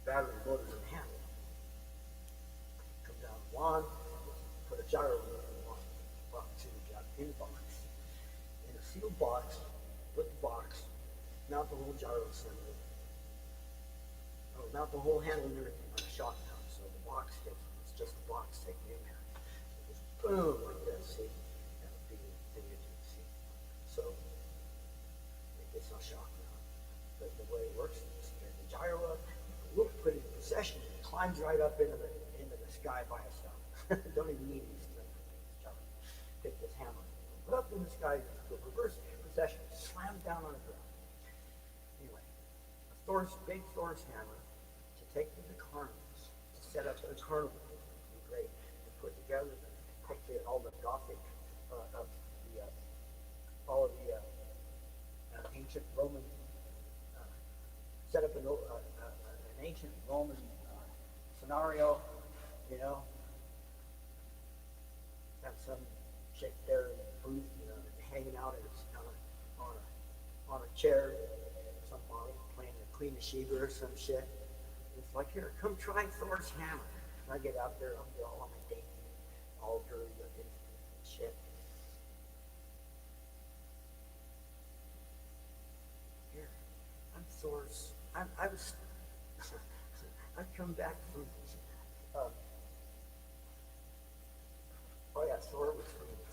Battery, motors, and handle. Come down one, put a gyro in one box in the box. In a sealed box, put the box, mount the whole gyro assembly. Mount the whole handle and everything on a shock mount. So the box hits, it's just the box taking impact. It goes boom like this, see? That would be the thing you do, see? So it gets no shock mount. But the way it works is you get the gyro up, whoop, put it in procession, and it climbs right up into the sky by itself. Don't even need these things. Take this hammer, put up in the sky, reverse procession, slam down on the ground. Anyway, big Thor's hammer to take to the carnivals, to set up a carnival would be great. To put together all the Gothic of the all of the ancient Roman, set up an ancient Roman scenario, you know, have some chick there in the booth, you know, hanging out on a chair, some model playing the Queen of Sheba or some shit. It's like, here, come try Thor's hammer. And I get out there, I'll be all on my dainty, all dirty looking shit. Here, I'm Thor's. I've come back from.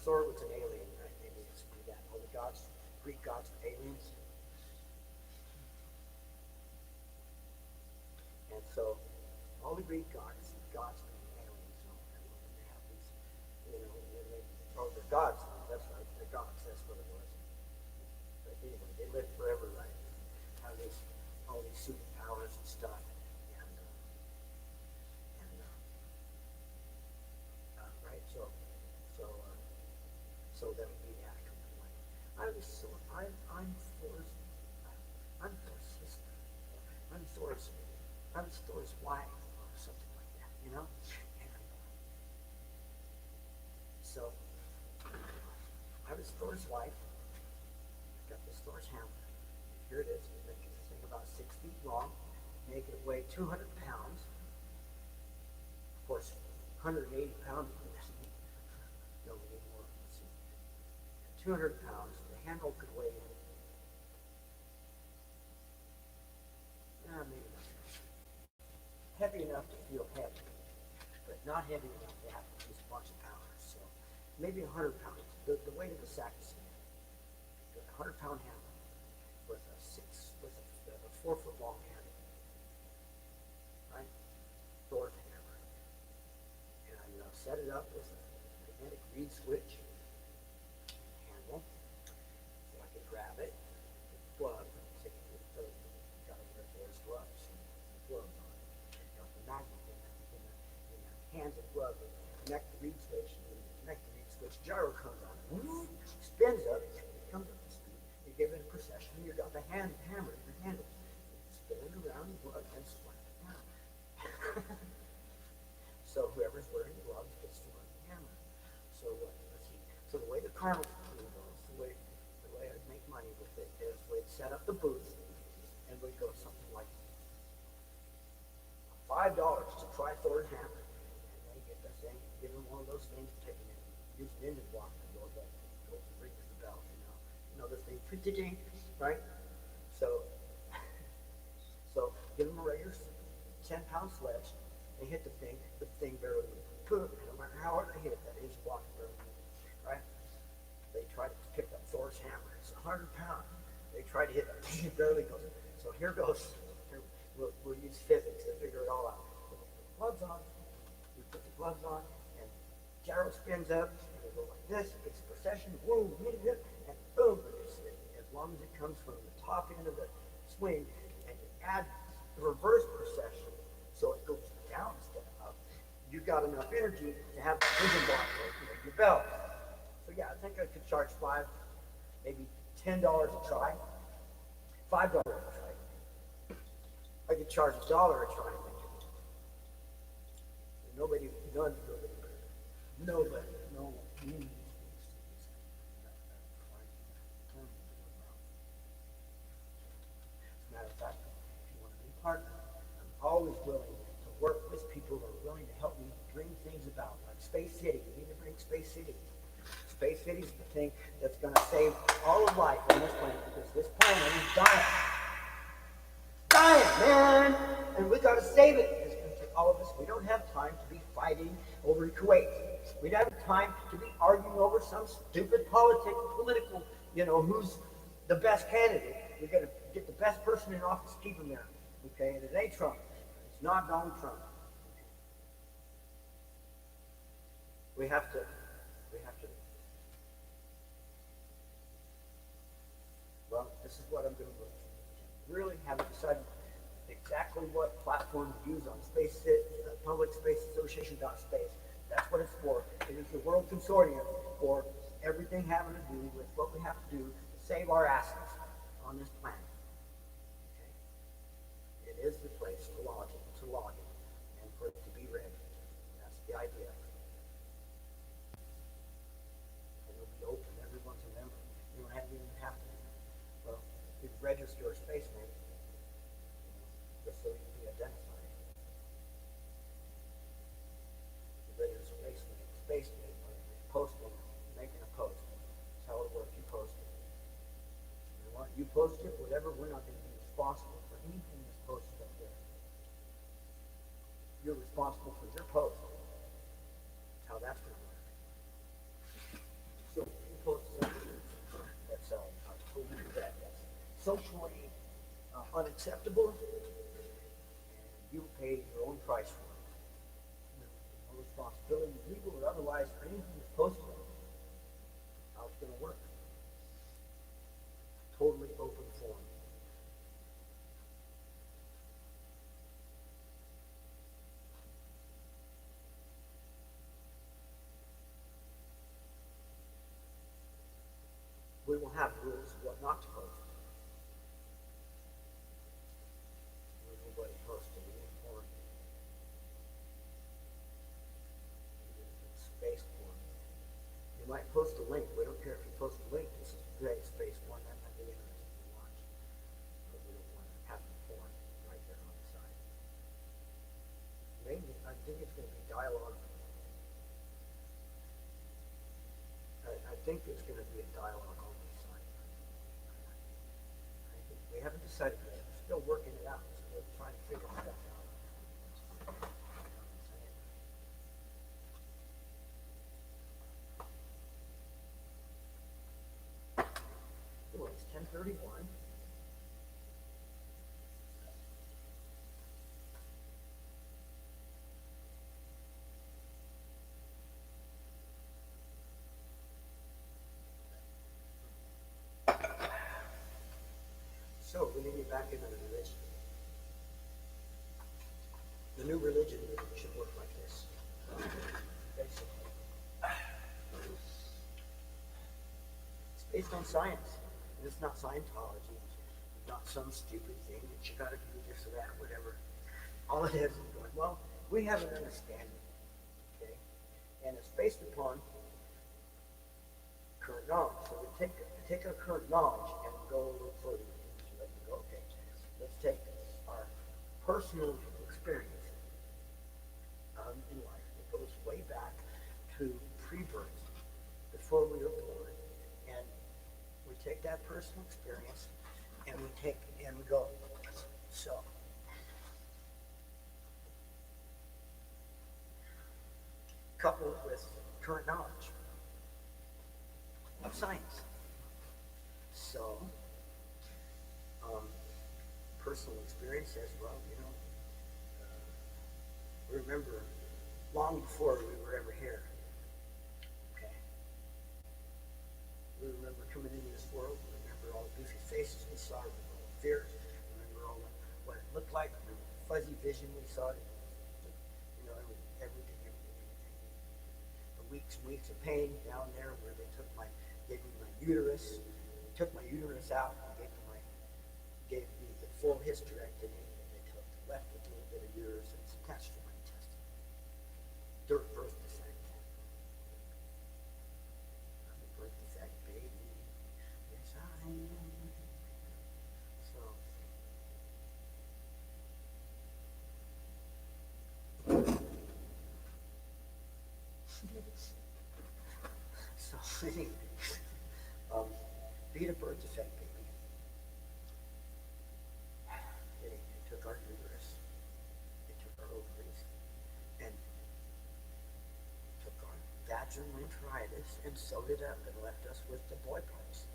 Thor was an alien, right? Maybe it's that. All the gods, Greek gods were aliens. And so, all the Greek gods being aliens. So they have these, you know, they're gods. That's right, they're gods. That's what it was. But anyway, they lived forever, right? Have all these superpowers and stuff. Right. So that would be the actual point. I'm Thor's wife or something like that, you know? And so I was Thor's wife. I got this Thor's hammer. Here it is. Making this thing about 6 feet long. Make it weigh 200 pounds. Of course, 180 pounds. No, we need more. Let's see. 200 pounds. The handle could weigh maybe not. Heavy enough to feel heavy, but not heavy enough to have to use a bunch of pounders. So maybe 100 pounds. The weight of the sack is 100-pound hammer with a 4-foot long handle. Right? Thor's hammer. And I set it up with a magnetic reed switch handle so I could grab it. Glove. Got to wear Thor's gloves. Glove on. Got the magnet in the hands of glove. Connect the reed switch. And connect the reed switch. Gyro comes on. Spins up. It comes up to speed. You give it a procession. You got the hammer in your handle. Spin it around the glove and slap it down. So whoever's wearing the gloves gets to run the hammer. So let's see. So the way the carnival goes, the way I make money with it is we'd set up the booth and we'd go something like $5 to try Thor's hammer. And they get the thing, give them one of those things, take it in, use an engine block to go ahead, go to ring the bell, you know the thing, right? So give them a regular 10-pound sledge. They hit the thing barely moves. No matter how hard they hit it, that engine block barely moves, right? They try to pick up Thor's hammer. It's 100 pounds. They try to hit it. It barely goes. So here goes. We'll use physics to figure it all out. We put the gloves on. We put the gloves on, and gyro spins up, and we go like this. It's a procession. Whoa, hit it, and boom. As long as it comes from the top end of the swing, and you add the reverse procession, so it goes down instead of up, you got enough energy to have the engine block your belt. So yeah, I think I could charge maybe $10 a try, $5 a try. I could charge $1 a try and make it. Nobody, no one Matter of fact, if you want to be a partner, I'm always willing to work with people who are willing to help me bring things about. Like Space City, we need to bring Space City. Space City is the thing that's going to save all of life on this planet because this planet is dying. Dying, man! And we got to save it. It's going to take all of us. We don't have time to be fighting over Kuwait. We don't have time to be arguing over some stupid political, who's the best candidate. We got to get the best person in office, keep him there. Okay, and it ain't Trump. It's not Donald Trump. We have to. Well, this is what I'm going to do. Really haven't decided exactly what platform to use on Public Space Association.space. That's what it's for. It is the World Consortium for everything having to do with what we have to do to save our assets on this planet. Okay? It is the place to log it, and for it to be read. That's the idea. And it'll be open. Everyone's a member. You don't even have to. Well, you can register a space name just so you can be identified. You register a space name, posting, making a post. That's how it works. You post it. You post it, whatever, we're not going to be responsible for anything that's posted up there. You're responsible for your post. That's how that's going to work. So you post something that's that's socially unacceptable, and you pay your own price for it. No responsibility, legal or otherwise, for anything that's posted. How it's going to work. Totally open forum. We will have rules of what not to post. Nobody posting any porn. Space porn. You might post a link. We don't care if you post a link. This is great space porn. That might be interesting to watch. But we don't want to have the porn right there on the side. Maybe, I think it's going to be dialogue. I think it's going to be a dialogue only site. We haven't decided yet. We're still working it out. We're trying to figure stuff out. Well, it's 10:31. So we need to get back into the religion. The new religion should work like this. Basically. It's based on science. And it's not Scientology. It's not some stupid thing that you gotta do this or that, whatever. All it is going, well, we have an understanding. Okay? And it's based upon current knowledge. So we take our current knowledge and go a little further. Okay, let's take our personal experience in life. It goes way back to pre-birth, before we were born, and we take that personal experience and we go. So, coupled with current knowledge of science. So, personal experience says, well, remember long before we were ever here. Okay. We remember coming into this world. We remember all the goofy faces we saw. Remember all the fears. Remember all what it looked like. Remember the fuzzy vision we saw. Everything. The weeks and weeks of pain down there where they gave me my uterus. They took my uterus out and gave me the full hysterectomy. Left with a little bit of uterus and it's attached to my intestine. Dirt birth defect. um, beta birds affect baby. They took our uterus, they took our ovaries, and took our vaginal interitis and sewed it up and left us with the boy parts,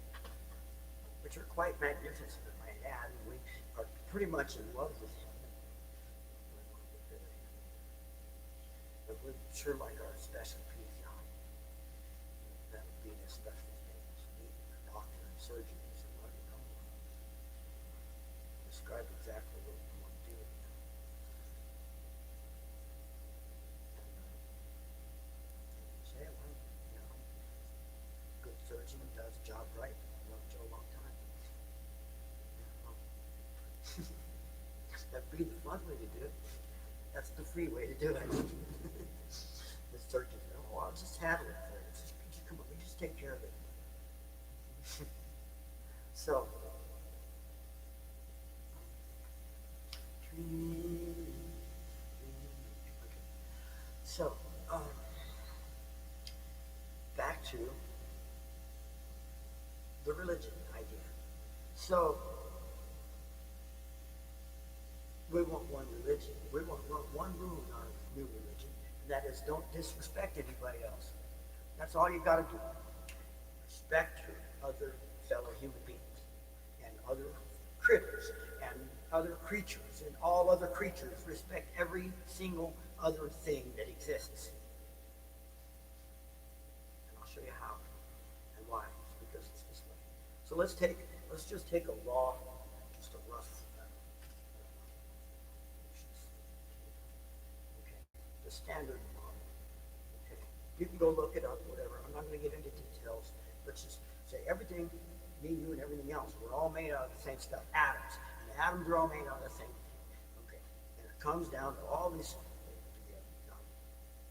which are quite magnificent, I might add. And we are pretty much in love with him. But we'd sure like our special piece on. That would be the special things. Meet a doctor and surgeon and somebody, describe exactly what we want to do. Say, well, good surgeon does the job right. Loved Joe a long time. That'd be the fun way to do it. That's the free way to do it. The surgeon, oh, I'll just handle it for you. Just come on, we just take care of it. So, so back to the religion idea. So, we want one religion. We want one rule in our new religion, and that is don't disrespect anybody else. That's all you got to do. Respect your other fellow human beings and other critters and other creatures and all other creatures. Respect every single other thing that exists. And I'll show you how and why. It's because it's this way. So let's just take a rough. The standard model. Okay. You can go look it up, whatever. I'm not going to get into details. Let's just say everything, me, you, and everything else, we're all made out of the same stuff. Atoms. And the atoms are all made out of the same thing. Okay. And it comes down to all these,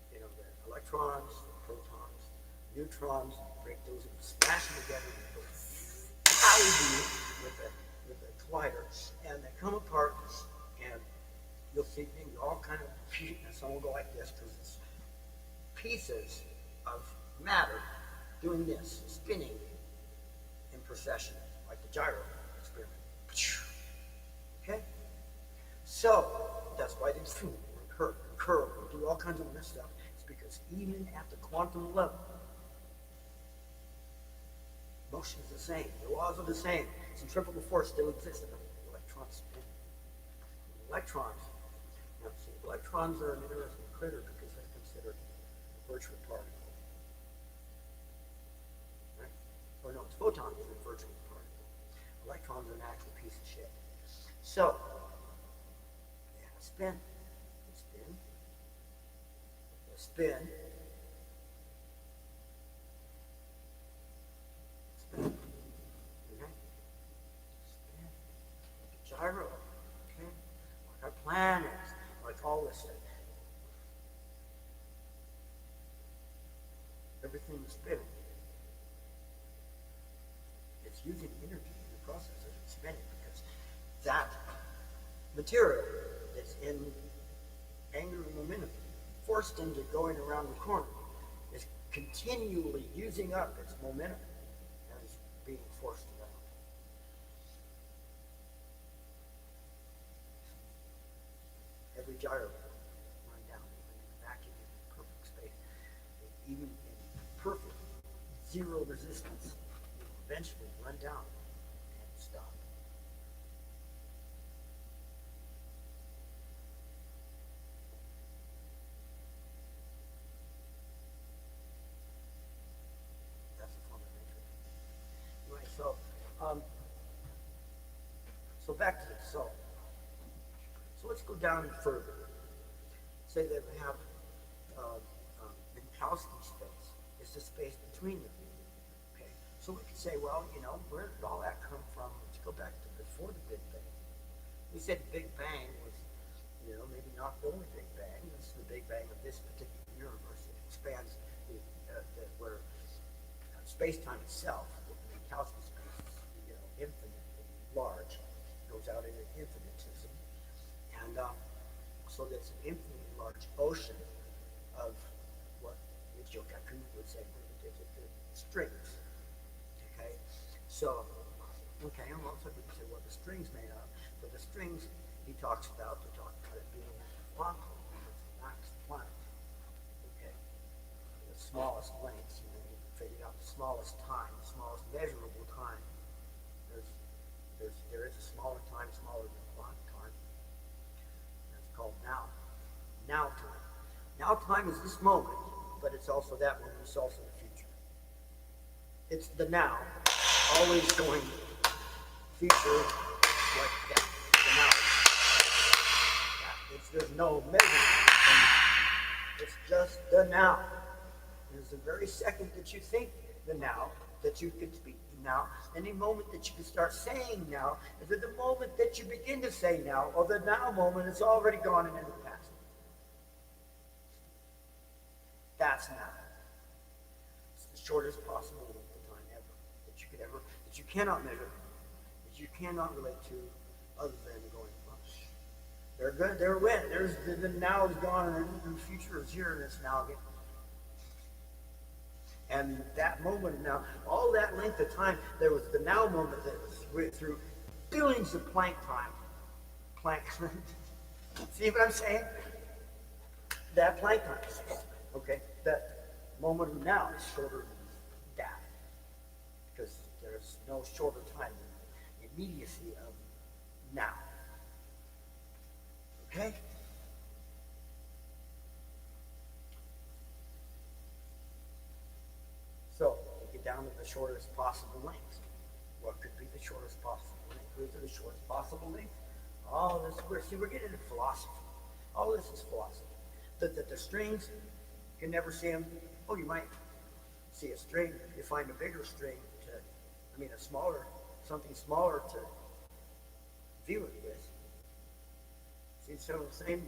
the electrons, the protons, neutrons, break those and smash them together and go with the collider. And they come apart and you'll see things all kind of, and some will go like this because it's pieces of matter doing this, spinning in procession, like the gyro experiment. Okay? So, that's why they curve, do all kinds of this stuff. It's because even at the quantum level, motion is the same, the laws are the same, centrifugal force still exists in them. Electrons spin. Electrons. Now, see, electrons are an interesting critter because they're considered a virtual particle. Right? Or no, it's photons are a virtual particle. Electrons are an actual piece of shit. So, they have a spin. They spin. They spin. Spin. Okay? Spin. Like a gyro. Okay? Like our planets. Like all this stuff. Everything is spinning. It's using energy in the process of it spinning because that material that's in angular momentum, forced into going around the corner, is continually using up its momentum as being forced around. Every gyro will run down, even in a vacuum, in perfect space. Even in perfect zero resistance, it will eventually run down and stop. That's a form of matrix. Right, so back to this. So let's go down further. Say that we have Minkowski space. It's the space between them. Okay. So we could say, well, where did all that come from? Let's go back to before the Big Bang. We said the Big Bang was, maybe not the only Big Bang. It's the Big Bang of this particular universe. It expands where space-time itself, the Minkowski space, is infinitely large. It goes out into infinitism. And so that's an infinitely large ocean of what Michio Kaku would say primitive the strings. Okay, so and also we can say what the strings made of. But the strings he talks about it being one max length. Okay, the smallest lengths. You figure out the smallest time, the smallest measurable time. There is a smaller time, smaller than Planck time. That's called now. Now time. Now time is this moment, but it's also that moment. It's also the future. It's the now, always going future like that. The now. There's no measurement. It's just the now. There's the very second that you think the now, that you can speak now. Any moment that you can start saying now is at the moment that you begin to say now, or the now moment is already gone and in the past. That's now. It's the shortest possible length of time ever that you cannot measure, that you cannot relate to, other than going much. They're good. They're wet. There's the now is gone, and the future is here, and it's now again. And that moment now, all that length of time, there was the now moment that went through billions of Planck time. Planck. See what I'm saying? That Planck time. Okay, that moment of now is shorter than that, because there's no shorter time than the immediacy of now. Okay? So, we get down to the shortest possible length. What could be the shortest possible length? What is the shortest possible length? All this, we're getting into philosophy. All this is philosophy. The strings, you can never see them. Oh, you might see a string. You find a bigger string something smaller to view it with. See, so the same,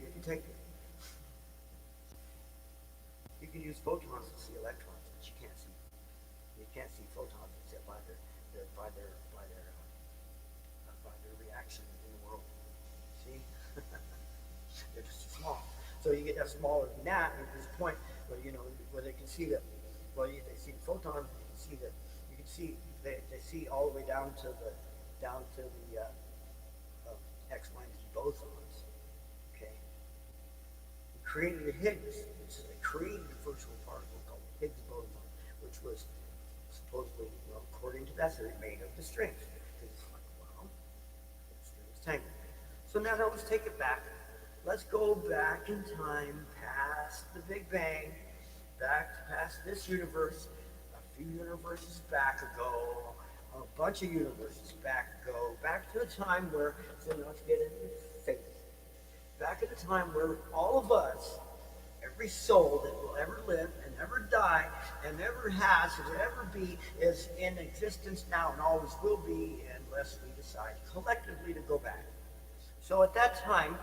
you can use photons to see electrons, but you can't see photons except by their reaction in the world. See, they're just too small. So you get that smaller than that, and there's a point where they can see that. Well, they see the photons. They see all the way down to the X, Y, and Z bosons. Okay. He created the Higgs. They created a virtual particle called the Higgs boson, which was supposedly, according to that theory, made of the strings. It's like, the strings tangled. So now let's take it back. Let's go back in time, past the Big Bang, past this universe, a few universes back ago, a bunch of universes back ago, back to the time where, so let's get into faith. Back at the time where all of us, every soul that will ever live and ever die and ever has and will ever be, is in existence now and always will be, unless we decide collectively to go back. So at that time,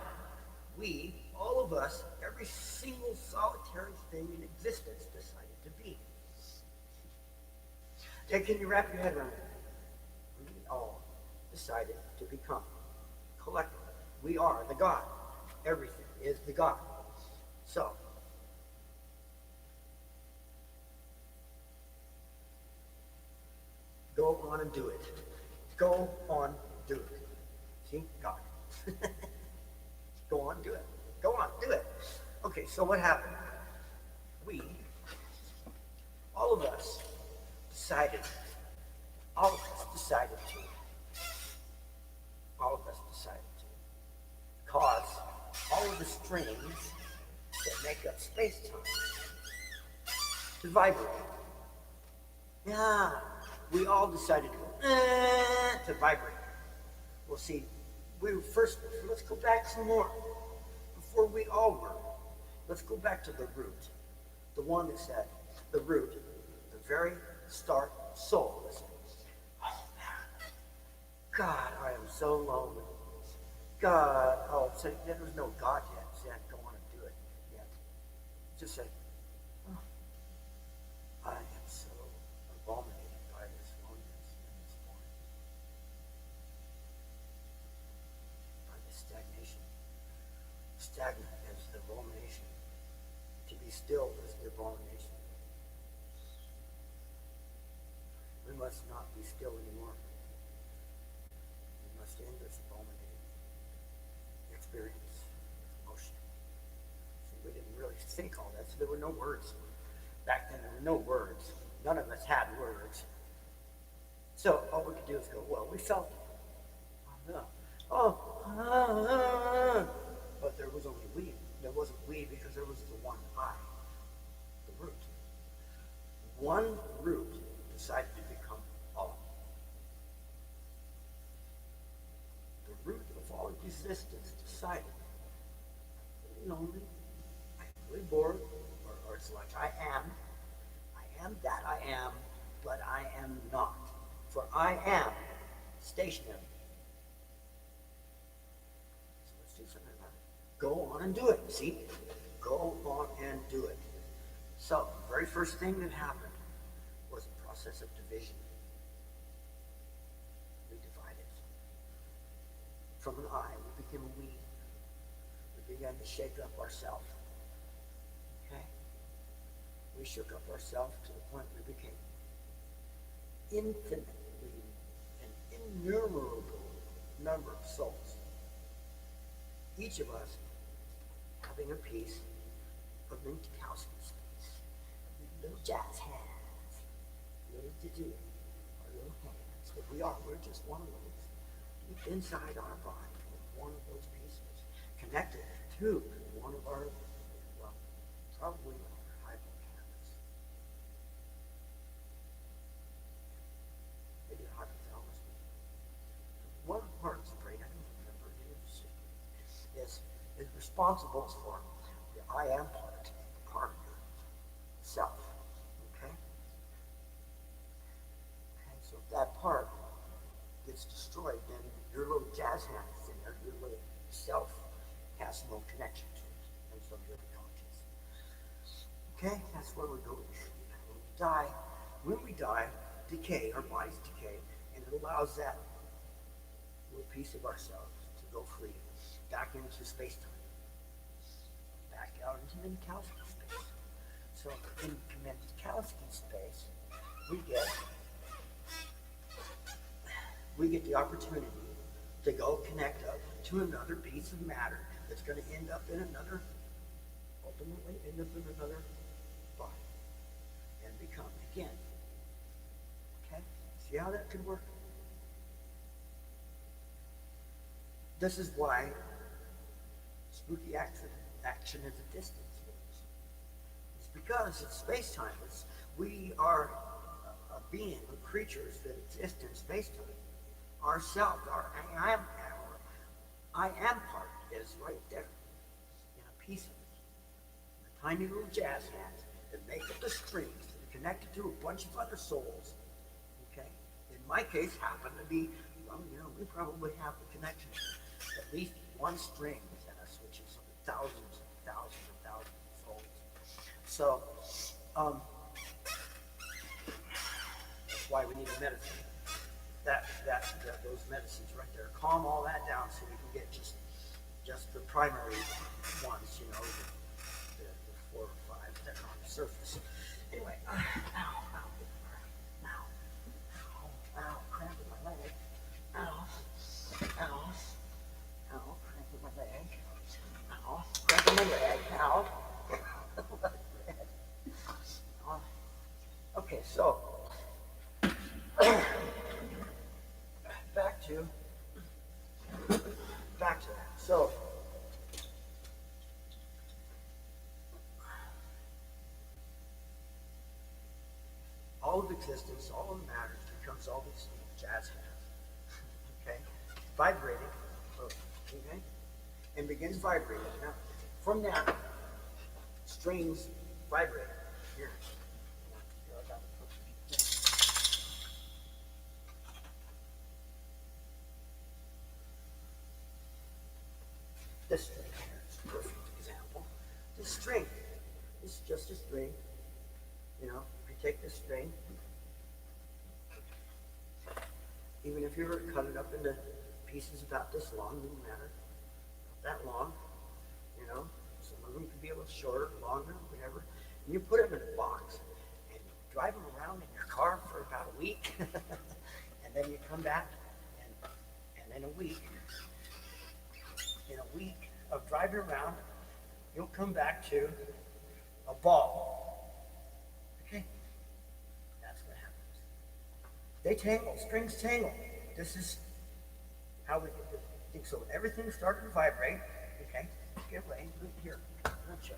we, all of us, every single solitary thing in existence decided to be. And can you wrap your head around it? We all decided to become collectively. We are the God. Everything is the God. So, go on and do it. Go on, do it. See? God. Go on, do it. Go on, do it. Okay, so what happened? All of us decided to. Cause all of the strings that make up space-time to vibrate. Yeah, we all decided to vibrate. Well, see, let's go back some more. Before we all were, let's go back to the root. The one that said, the root, the very start soul. Listen. Oh man, God, I am so lonely. God, so there was no God yet. See, I don't want to do it yet. Just say, I am so abominated by this loneliness and this morning. By this stagnation. Stagnant is the abomination. To be still is the abomination. must not be still anymore. We must end this abominating experience with motion. So we didn't really think all that. So there were no words. Back then, there were no words. None of us had words. So all we could do is go, well, we felt it. But there was only we. There wasn't we because there was the one I, the root. One root decided to become all. The root of all existence decided, lonely, really bored, or it's like I am that I am, but I am not. For I am stationary. So let's do something about it. Go on and do it. See? Go on and do it. So the very first thing that happened was a process of division. We divided. From an I, we became a we. We began to shake up ourselves. Okay? We shook up ourselves to the point we became infinitely an innumerable number of souls. Each of us having a piece of Minkowski space. Little jazz hands. Little to do. Our little hands. But we're just one of those. Deep inside our body, one of those pieces. Connected to one of our, well, probably our hypothalamus. Maybe our hypothalamus. One part of the brain, I don't remember, is responsible for the I am part of yourself. Okay? And so if that part gets destroyed, then your little jazz hands in there, your little self has no connection to it. And so you're unconscious. Okay? That's where we're going. When we die, decay, our bodies decay, and it allows that little piece of ourselves to go free, back into space-time, back out into Minkowski space. So in Minkowski space, we get the opportunity to go connect up to another piece of matter that's going to end up in another, ultimately end up in another body and become again. Okay? See how that could work? This is why spooky action is a distance. It's because it's space-time. We are a being, creatures that exist in space-time. Ourself, our I am part is right there in a piece of it. The tiny little jazz hands that make up the strings that are connected to a bunch of other souls. Okay? In my case, happen to be, well, we probably have the connection to at least one string within us, which is thousands and thousands and thousands of souls. So, that's why we need a medicine. Those medicines right there calm all that down so we can get just the primary ones, the 4 or 5 that are on the surface. Anyway, ow, cramp in my leg. Ow, cramp in my leg. Ow, cramp in my leg. Ow. Okay, so back to that. So all of existence, all of matter becomes all these jazz hands. Okay? Vibrating. Okay? And begins vibrating. Now, from that, strings vibrate. Here. This string here is a perfect example. This string is just a string. If you take this string, even if you were to cut it up into pieces about this long, doesn't matter. Not that long, Some of them could be a little shorter, longer, whatever. And you put them in a box and you drive them around in your car for about a a week, and then you come back, and in a week of driving around, you'll come back to a ball. Okay? That's what happens. They tangle, strings tangle. This is how we get the thing. So everything started to vibrate. Okay? Get away. Here. Chair.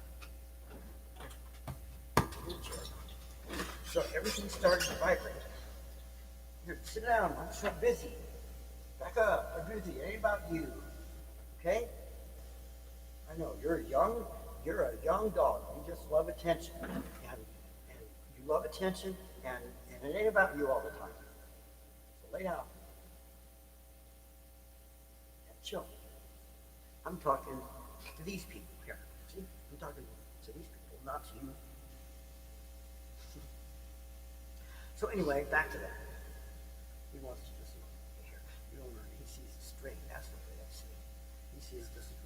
So everything started to vibrate. Here, sit down. I'm so busy. Back up. I'm busy. It ain't about you. Okay? I know you're a young dog. You just love attention, and you love attention, and it ain't about you all the time. So lay down and chill. I'm talking to these people here. See, I'm talking to these people, not to you. So anyway, back to that. He wants to just here. You don't learn. He sees the string. That's the way I see it. He sees the string.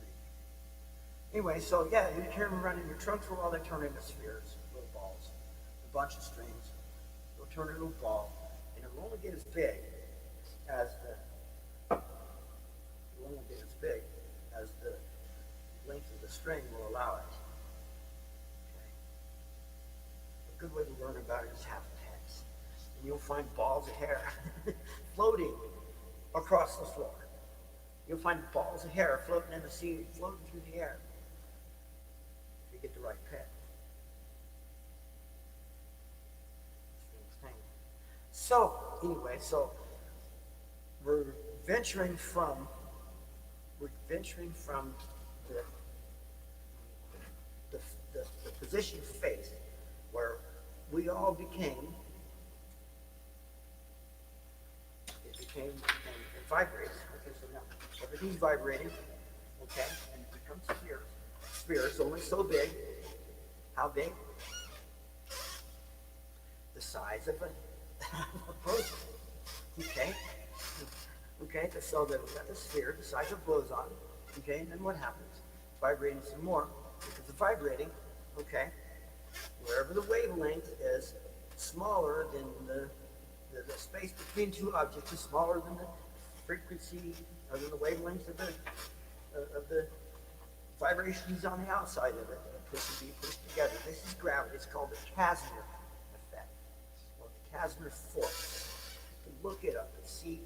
Anyway, so yeah, you carry them around in your trunk for a while. They turn into spheres, little balls, a bunch of strings. They'll turn into a ball, and it'll only get as big as the length of the string will allow it. Okay. A good way to learn about it is half pence. And you'll find balls of hair floating across the floor. You'll find balls of hair floating in the sea, floating through the air. If you get the right pet. So, anyway, we're venturing from the position of faith where we all became, and it vibrates. Okay, so now everything's vibrating, okay, and it becomes spheres only so big. How big? The size of a boson. Okay? Okay, so we've got the sphere, the size of boson. Okay, and then what happens? It's vibrating some more. Because it's vibrating, okay, wherever the wavelength is smaller than the space between two objects is smaller than the frequency or than the wavelength of the vibrations on the outside of it being pushed together. This is gravity. It's called the Casimir effect, or the Casimir force. You can look it up. It's Casmir.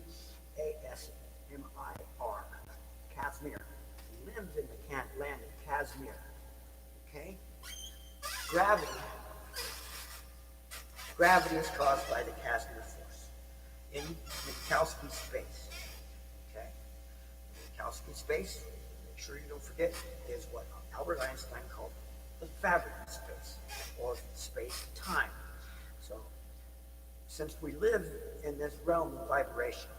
Casimir. He lives in the land of Casimir. Okay? Gravity is caused by the Casimir force in Minkowski space. Okay? Minkowski space, make sure you don't forget, is what Albert Einstein called the fabric of space, or space-time. So, since we live in this realm of vibration,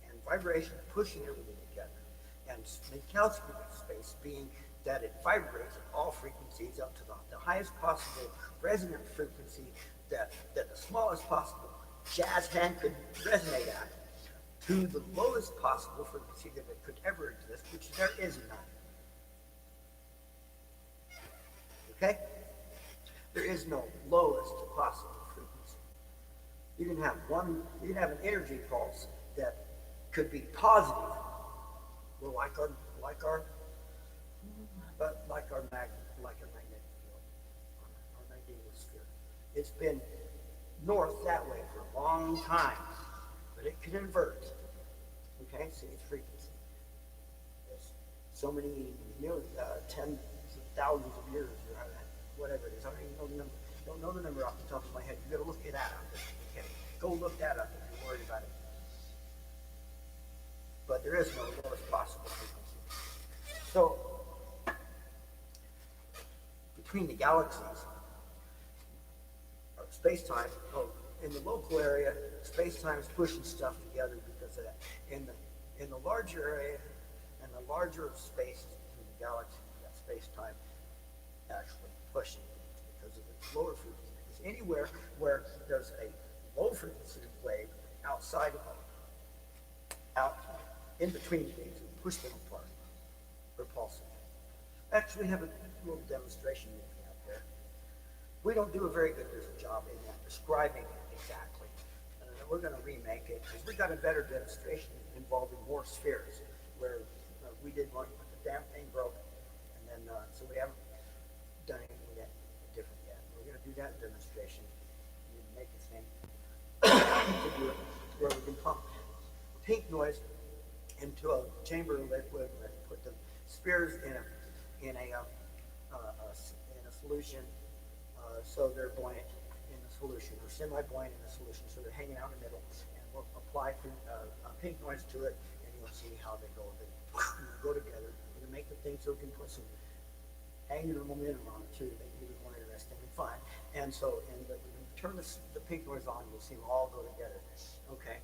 and vibration pushing everything together, and Minkowski space being that it vibrates at all frequencies up to the highest possible resonant frequency that the smallest possible jazz hand could resonate at, to the lowest possible frequency that it could ever exist, which there is none. Okay? There is no lowest possible frequency. You can have an energy pulse that could be positive, well, like our magnetic field, our magnetosphere. It's been north that way for a long time, but it can invert. Okay, see its frequency. There's so many tens of thousands of years, or whatever it is. I don't even know the number. Don't know the number off the top of my head. You got to look it up. Okay, go look that up if you're worried about it. But there is no lowest possible frequency. So, between the galaxies, space-time, in the local area, space-time is pushing stuff together because of that. In the larger area, and the larger space in the galaxy, that space-time actually pushing because of the lower frequency. Because anywhere where there's a low frequency wave outside of out in between things and push them apart, repulsive. Actually, have a little demonstration out there. We don't do a very good job in that, describing it exactly. we're going to remake it because we got a better demonstration involving more spheres where we did one, but the damn thing broke. And then, so we haven't done anything yet different yet. We're going to do that demonstration. We make this thing to do it where we can pump pink noise into a chamber of liquid and put the spheres in a solution, so they're buoyant in the solution, or semi-buoyant in the solution, so they're hanging out in the middle. And we'll apply pink noise to it, and you'll see how they go. They go together. We're gonna make the thing so we can put some angular momentum on it too, to make it even more interesting and fun. And so, when you turn the pink noise on, you'll see them all go together. Okay.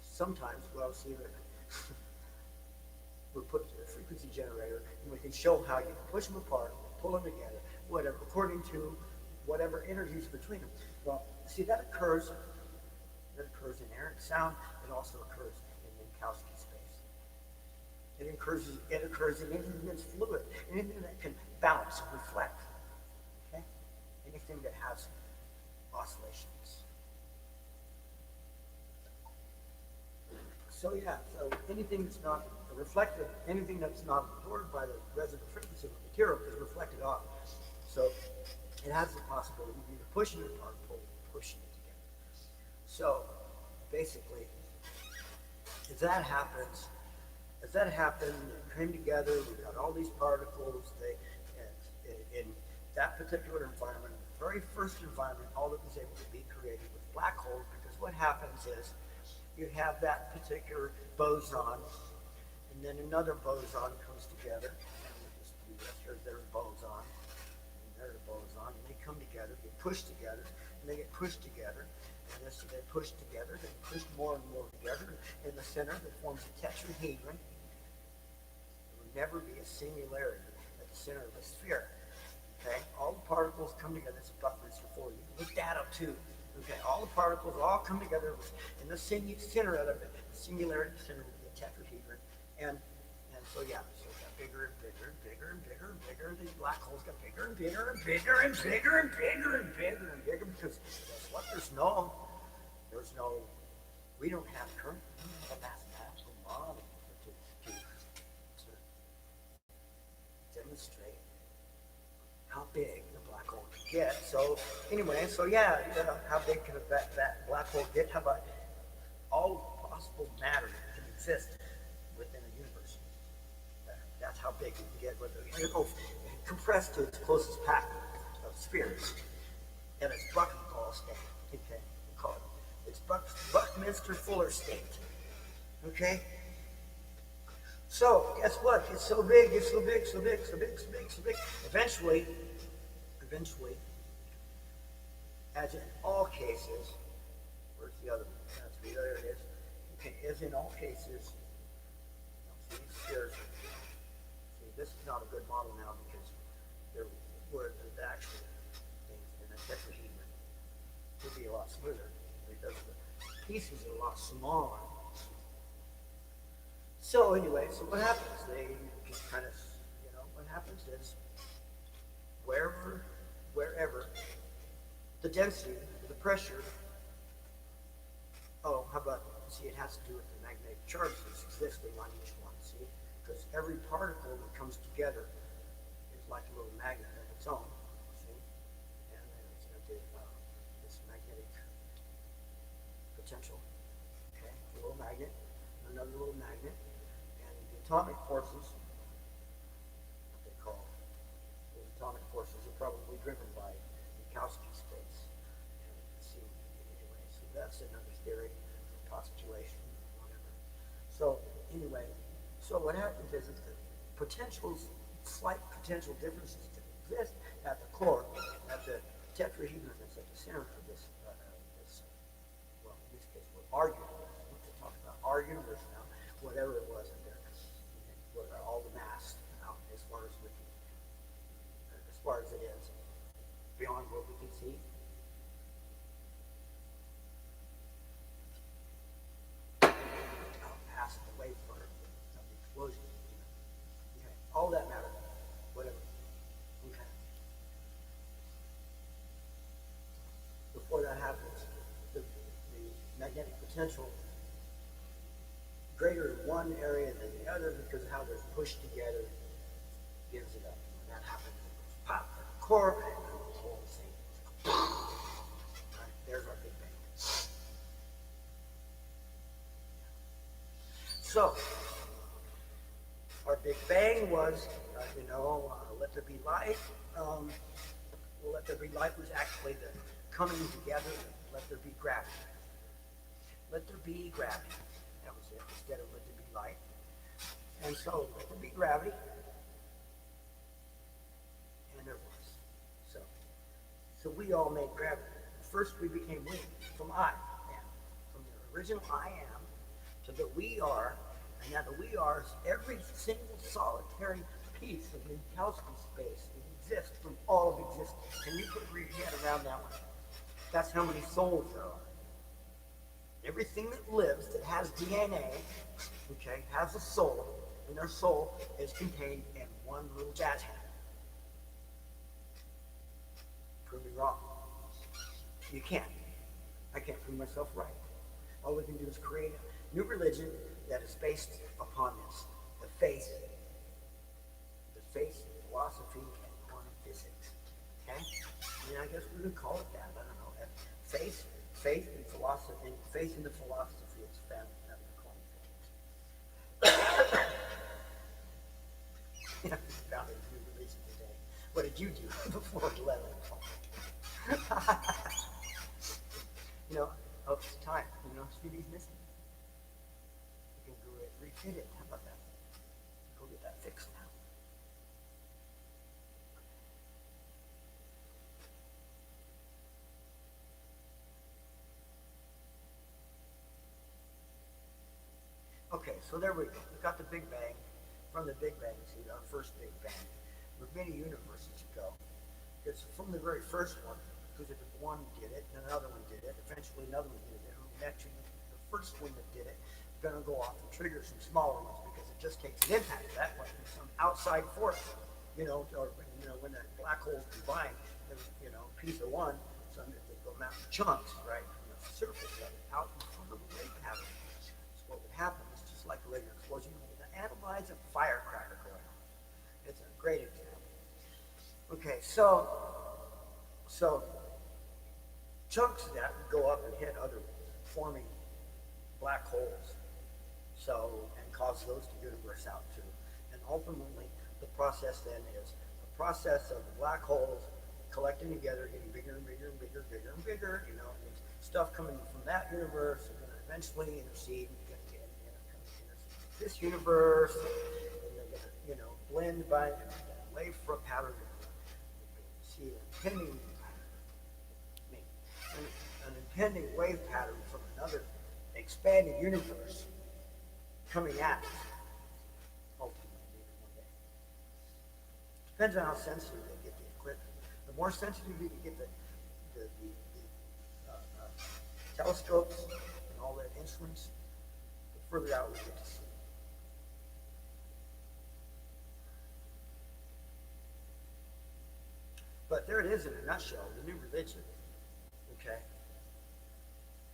Sometimes we'll see that we'll put a frequency generator, and we can show how you can push them apart, pull them together, whatever, according to whatever energies between them. Well, see, that occurs in errant sound. It also occurs in Minkowski space. It occurs in anything that's fluid, anything that can bounce and reflect. Okay? Anything that has oscillations. So yeah, so anything that's not reflected, anything that's not absorbed by the resonant frequency of the material is reflected off. So it has the possibility of either pushing it apart or pushing it together. So basically, as that happens, they came together, we got all these particles, in that particular environment, the very first environment, all that was able to be created was black holes, because what happens is, you have that particular boson, and then another boson comes together, and we just do this. There's a boson, and there's a boson, and they come together, get pushed together, and they get pushed together, and as they push together, they push more and more together. In the center, that forms a tetrahedron. There will never be a singularity at the center of a sphere. Okay, all the particles come together. It's a Buckminster for you. Look that up too. Okay, all the particles all come together in the center of it. The singularity center will be a tetrahedron, and so yeah, so it got bigger and bigger and bigger and bigger and bigger. These black holes got bigger and bigger and bigger and bigger and bigger and bigger and bigger, because guess what? We don't have current, we don't have a mathematical model to demonstrate how big the black hole can get. So anyway, so yeah, how big can that black hole get? How about all possible matter that can exist within a universe? That's how big it can get. It'll compressed to its closest pack of spheres, and its Buckenball state. Okay, we call it. It's Buckminster Fuller state. Okay. So guess what? It's so big, it's so big, so big, so big, so big, so big. Eventually, as in all cases, where's the other one? There it is. Okay, as in all cases, see, this is not a good model now, because there were the actual things in the tetrahedron would be a lot smoother, because the pieces are a lot smaller. So anyway, so what happens? They just kind of, what happens is wherever the density, the pressure, how about, see, it has to do with the magnetic charge that's existing on each one, see? Because every particle that comes together is like a little magnet of its own, see? And then it's going to do this magnetic potential, okay? A little magnet, another little magnet, and the atomic forces, what they call those atomic forces, are probably driven by Minkowski space. And see, anyway, so that's another theory, postulation, whatever. So anyway, so what happens is the potentials, slight potential differences that exist at the core, at the tetrahedron that's at the center of this, well, in this case, we're arguing. We're talking about our universe now, whatever it was in there, all the mass out as far as it is, beyond what we can see. Past the wavefront of the explosion. Okay, all that matter, whatever. Okay. Before that magnetic potential greater in one area than the other because of how they're pushed together gives it up. When that happens, it goes pop at the core, and the whole thing. Right, there's our Big Bang. So, our Big Bang was, let there be light. Let there be light was actually the coming together. Let there be gravity. Let there be gravity. That was it. Instead of let there be light. And so let there be gravity. And there was. So we all made gravity. First we became we. From I am. From the original I am to the we are. And now the we are is every single solitary piece of Minkowski space that exists from all of existence. Can you put your head around that one? That's how many souls there are. Everything that lives, that has DNA, okay, has a soul, and their soul is contained in one little jazz hand. Prove me wrong. You can't. I can't prove myself right. All we can do is create a new religion that is based upon this. The faith, philosophy, and quantum physics. Okay? I mean, I guess we would call it that. I don't know. Faith and philosophy, and faith in the philosophy is found in quantum physics. I found a new religion today. What did you do before 11? It's time. Stevie's missing. We can go refit it. How about that? Go get that fixed now. Okay, so there we go. We got the Big Bang. From the Big Bang, see, our first Big Bang. With many universes ago. It's from the very first one, because if one did it, then another one did it, eventually another one did it. Actually, the first one that did it is going to go off and trigger some smaller ones because it just takes an impact of that one from some outside force. When the black holes combine, there's, a piece of one, so they go out in chunks, right, from the surface of it, out in front of the wave pattern. So what would happen is just like a regular explosion, it analyze a firecracker going on. It's a great example. Okay, so chunks of that would go up and hit other ones, forming black holes. And cause those to universe out too. And ultimately, the process then is the process of the black holes collecting together, getting bigger and bigger and bigger, bigger and bigger. And stuff coming from that universe is going to eventually intercede this universe, and they're going to blend by wave pattern. See an impending wave pattern from another expanded universe coming at us. Ultimately, one day. Depends on how sensitive they get the equipment. The more sensitive you get the telescopes and all the instruments, the further out we get to see. But there it is in a nutshell, the new religion. Okay?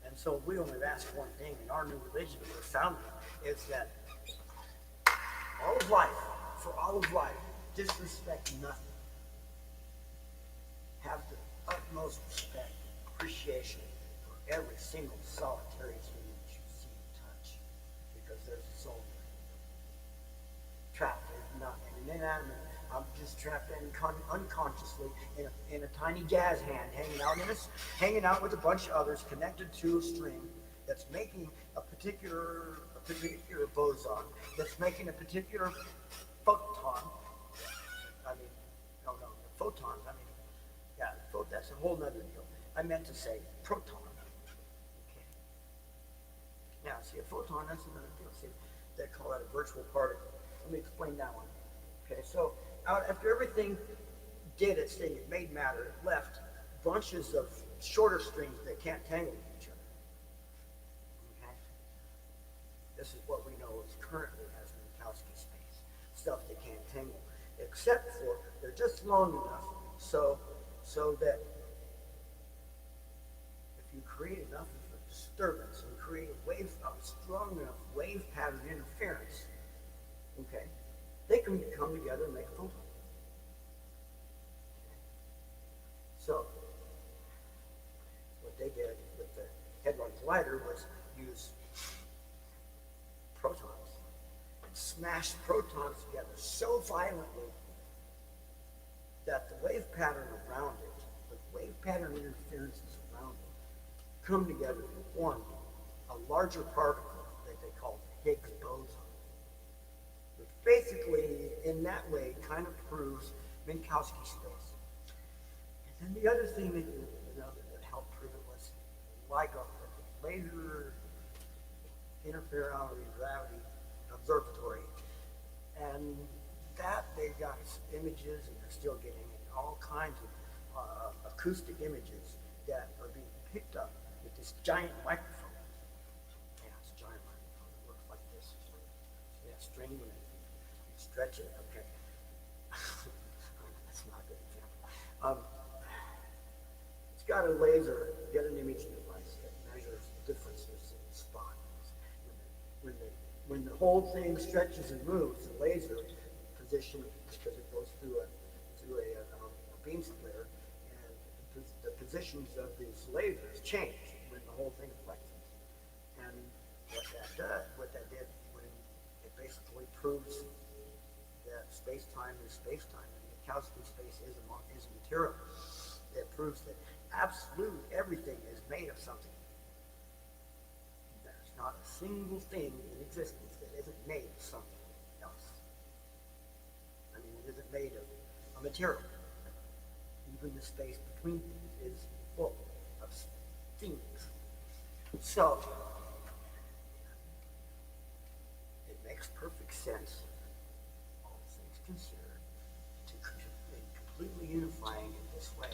And so we only ask one thing in our new religion that we're founding is that for all of life, disrespect nothing. Have the utmost respect, appreciation for every single solitary human that you see and touch. Because there's a soul trapped in an inanimate. I'm just trapped in unconsciously in a tiny jazz hand, hanging out with a bunch of others, connected to a string that's making a particular boson, that's making a particular photon. Photons. That's a whole nother deal. I meant to say proton. Okay. Now, see, a photon, that's another deal. See, they call that a virtual particle. Let me explain that one. Okay, so after everything did its thing, it made matter, it left bunches of shorter strings that can't tangle with each other. Okay? This is what we know as currently as Minkowski space. Stuff that can't tangle. Except for they're just long enough so that if you create enough of disturbance and create a strong enough wave pattern interference, okay, they can come together and make a photon. So, what they did with the Hadron Collider was use protons and smash protons together so violently that the wave pattern around it, the wave pattern interferences around it, come together to form a larger particle that they call the Higgs boson, which basically, in that way, kind of proves Minkowski space. And then the other thing that that helped prove it was LIGO, the Laser Interferometry Gravity Observatory, and that they got images, and they're still getting all kinds of acoustic images that are being picked up with this giant microphone. Yeah, it's a giant microphone. It looks like this. Yeah, string and you stretch it. Okay, that's not a good example. It's got a laser, get an imaging device that measures differences in spot. When the whole thing stretches and moves, the laser position, because it goes through a beam splitter, and the positions of these lasers change when the whole thing flexes. And what that did, when it basically proves that space-time is space-time, and Minkowski space is a material. It proves that absolute everything is made of something. There's not a single thing in existence that isn't made of something else. I mean, it isn't made of a material. Even the space between things is full of things. So, it makes perfect sense, all things considered, to be completely unifying it this way.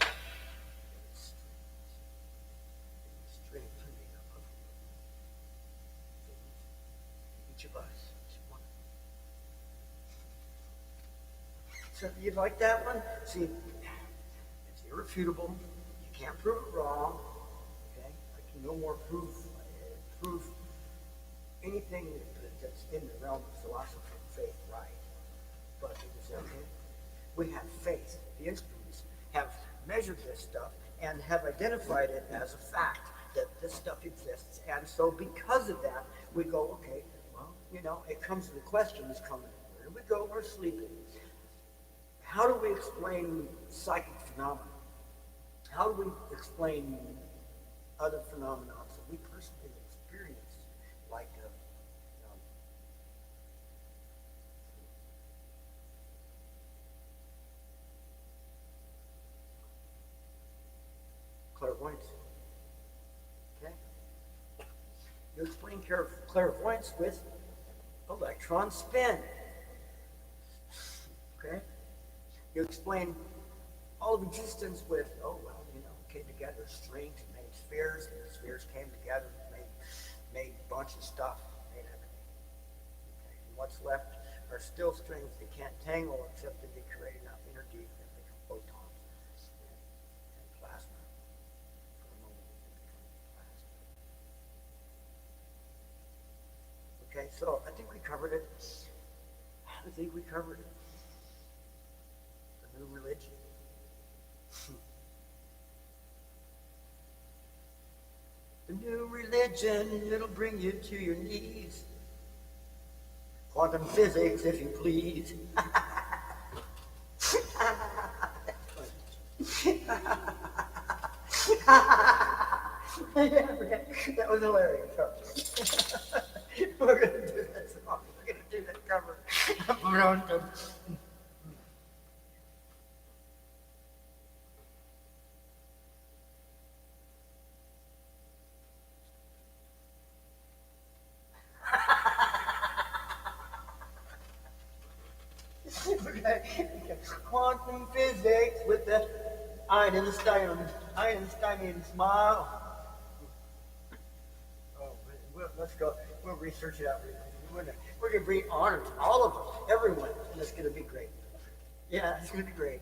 Strings are made up of things, each of us is one. So you like that one? See, it's irrefutable. You can't prove it wrong. Okay, I can no more prove anything that's in the realm of philosophy and faith right. But it is okay. We have faith. The instruments have measured this stuff and have identified it as a fact that this stuff exists. And so because of that, we go, okay, well, it comes to the question is coming. Where do we go? We're sleeping. How do we explain psychic phenomena? How do we explain other phenomena that we personally experience, like clairvoyance? Okay. You explain clairvoyance with electron spin. Okay. You explain all of existence with, came together strings and made spheres, and the spheres came together and made a bunch of stuff, made everything. Okay. And what's left are still strings that can't tangle except that they create enough energy that they become photons and plasma. For a moment, they become plasma. Okay, so I think we covered it. The new religion. The new religion, it'll bring you to your knees. Quantum physics, if you please. That was hilarious. We're going to do that song. We're going to do that cover. Okay. Quantum physics with the Einsteinian smile. Let's go. We'll research it out. We're going to bring honor to all of us, everyone, and it's going to be great. Yeah, it's going to be great.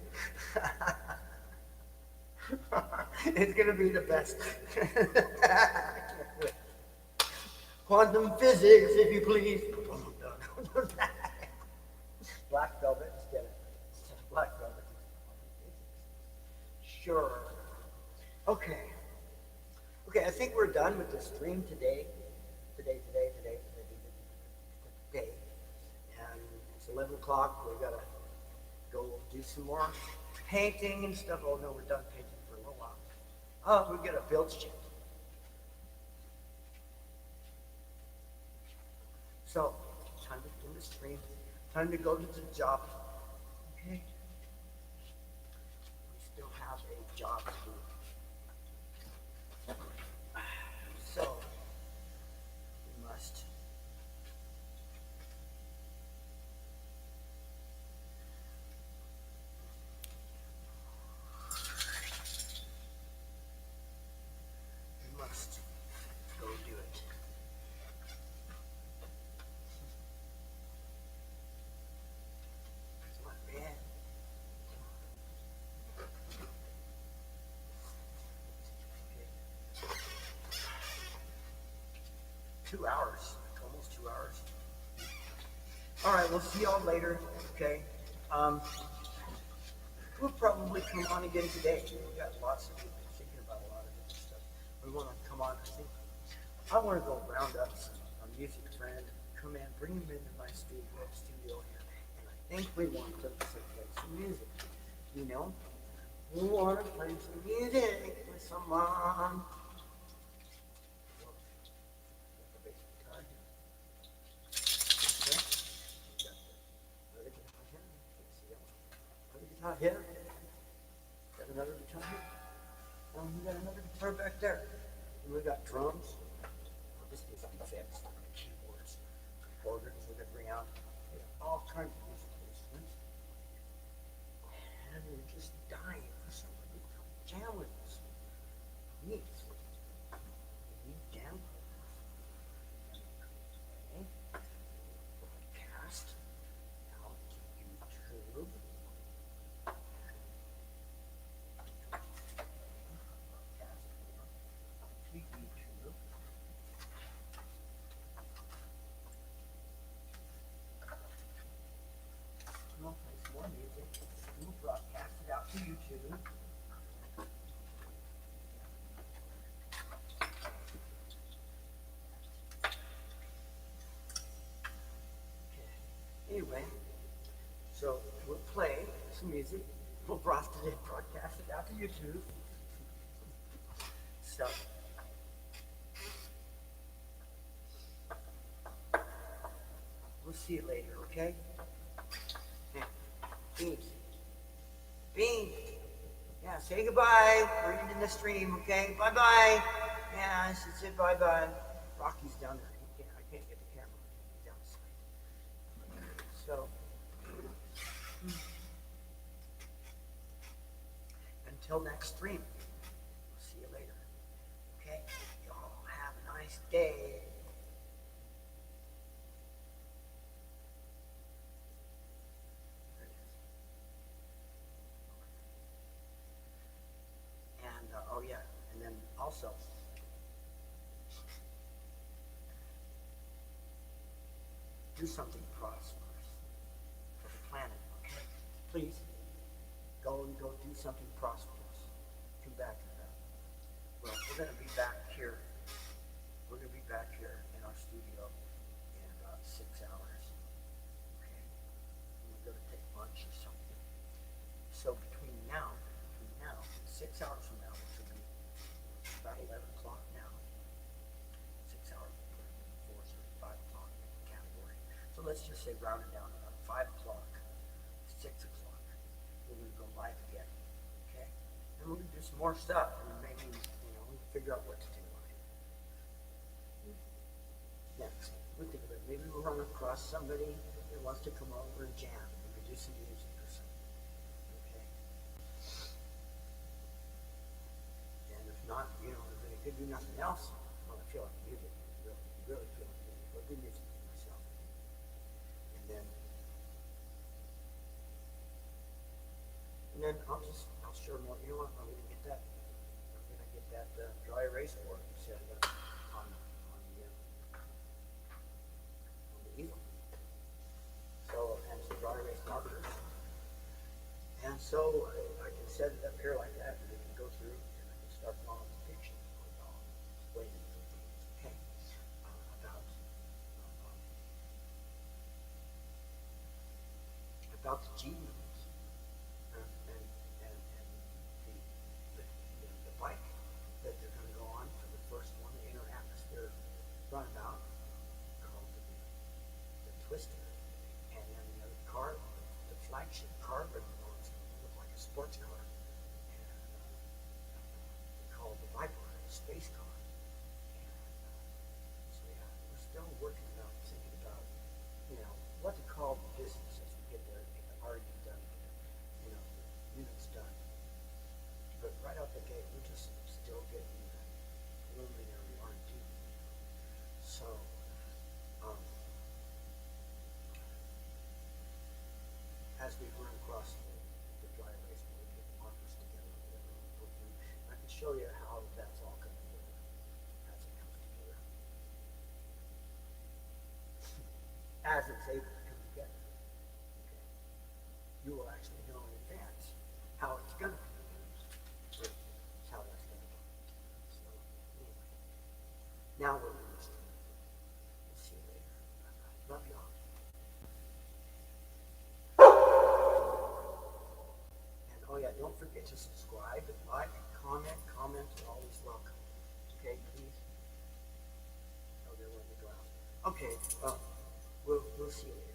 It's going to be the best. Quantum physics, if you please. Black velvet instead of black velvet. Sure. Okay. Okay, I think we're done with the stream today. Today. And it's 11 o'clock. We gotta go do some more painting and stuff. Oh no, we're done painting for a little while. Oh, we got a bilge check. So, time to do the stream. Time to go to the job. Okay. We still have a job to do. So, we must. We must go do it. Come on, man. 2 hours, almost 2 hours. All right, we'll see y'all later. Okay. We'll probably come on again today. We got lots of people thinking about a lot of different stuff. We want to come on. I want to go round up a music friend, come in, bring him into my studio here, and I think we want to play some music. You know, we want to play some music with someone. Guitar here. Got another guitar here. We got another guitar back there. And we got drums. This is effects, keyboards, organs we could bring out. We got all kinds of musical instruments. And we're just dying for somebody to come jam with us. Neat. We need jam. Okay. Broadcast out to YouTube. We'll broadcast it out to YouTube. Okay. Anyway, so we'll play some music. We'll broadcast it out to YouTube. So we'll see you later, okay? Beans. Yeah, say goodbye. We're ending the stream, okay? Bye-bye. Yeah, I should say bye-bye. Rocky's down there. I can't get the camera. He's down the side. So, until next stream, we'll see you later. Okay? Y'all have a nice day. Oh yeah, and then also, do something prosperous for the planet, okay? Please, go do something prosperous. Come back to that. Well, we're going to be back here. We're going to be back here in our studio in about 6 hours, okay? And we're going to take lunch or something. So between now, 6 hours from now, which will be about 11 o'clock now. 6 hours before, so 5 o'clock category. So let's just say round it down about 5 o'clock, 6 o'clock. We're going to go live again, okay? And we're going to do some more stuff, and maybe, figure out what to do. Next, we'll think of it. Maybe we'll run across somebody that wants to come over and jam. We could do some music or something, okay? Not, if they could do nothing else, well, I feel like music, really feel like music, but do music for myself. And then I'll share more, I'm gonna get that dry erase board set up on the So I can set it up here like that, and we can go through, and I can start drawing the picture. Explaining some things, okay, about the genomes and the bike that they're going to go on for the first one, the inner atmosphere runabout, called the Twister, and then the other car, the flagship car, but it's going to look like a sports car, and called the Viper, the space car. And so yeah, we're still working about thinking about, what to call the business as we get the R&D done, the units done. But right out the gate, we're just still getting the preliminary R&D. So, as we run across the dry erase, we get markers together, I can show you how that's all coming together as it comes together. As it's able to come together. Okay. You will actually know in advance how it's going to come together. That's how that's going to go. So, anyway. Now we're in this. We'll see you later. Bye-bye. Love y'all. And oh yeah, don't forget to subscribe and like and comment. Comments are always welcome. Okay, please. Oh, they're letting me go out. Okay, well, we'll see you later.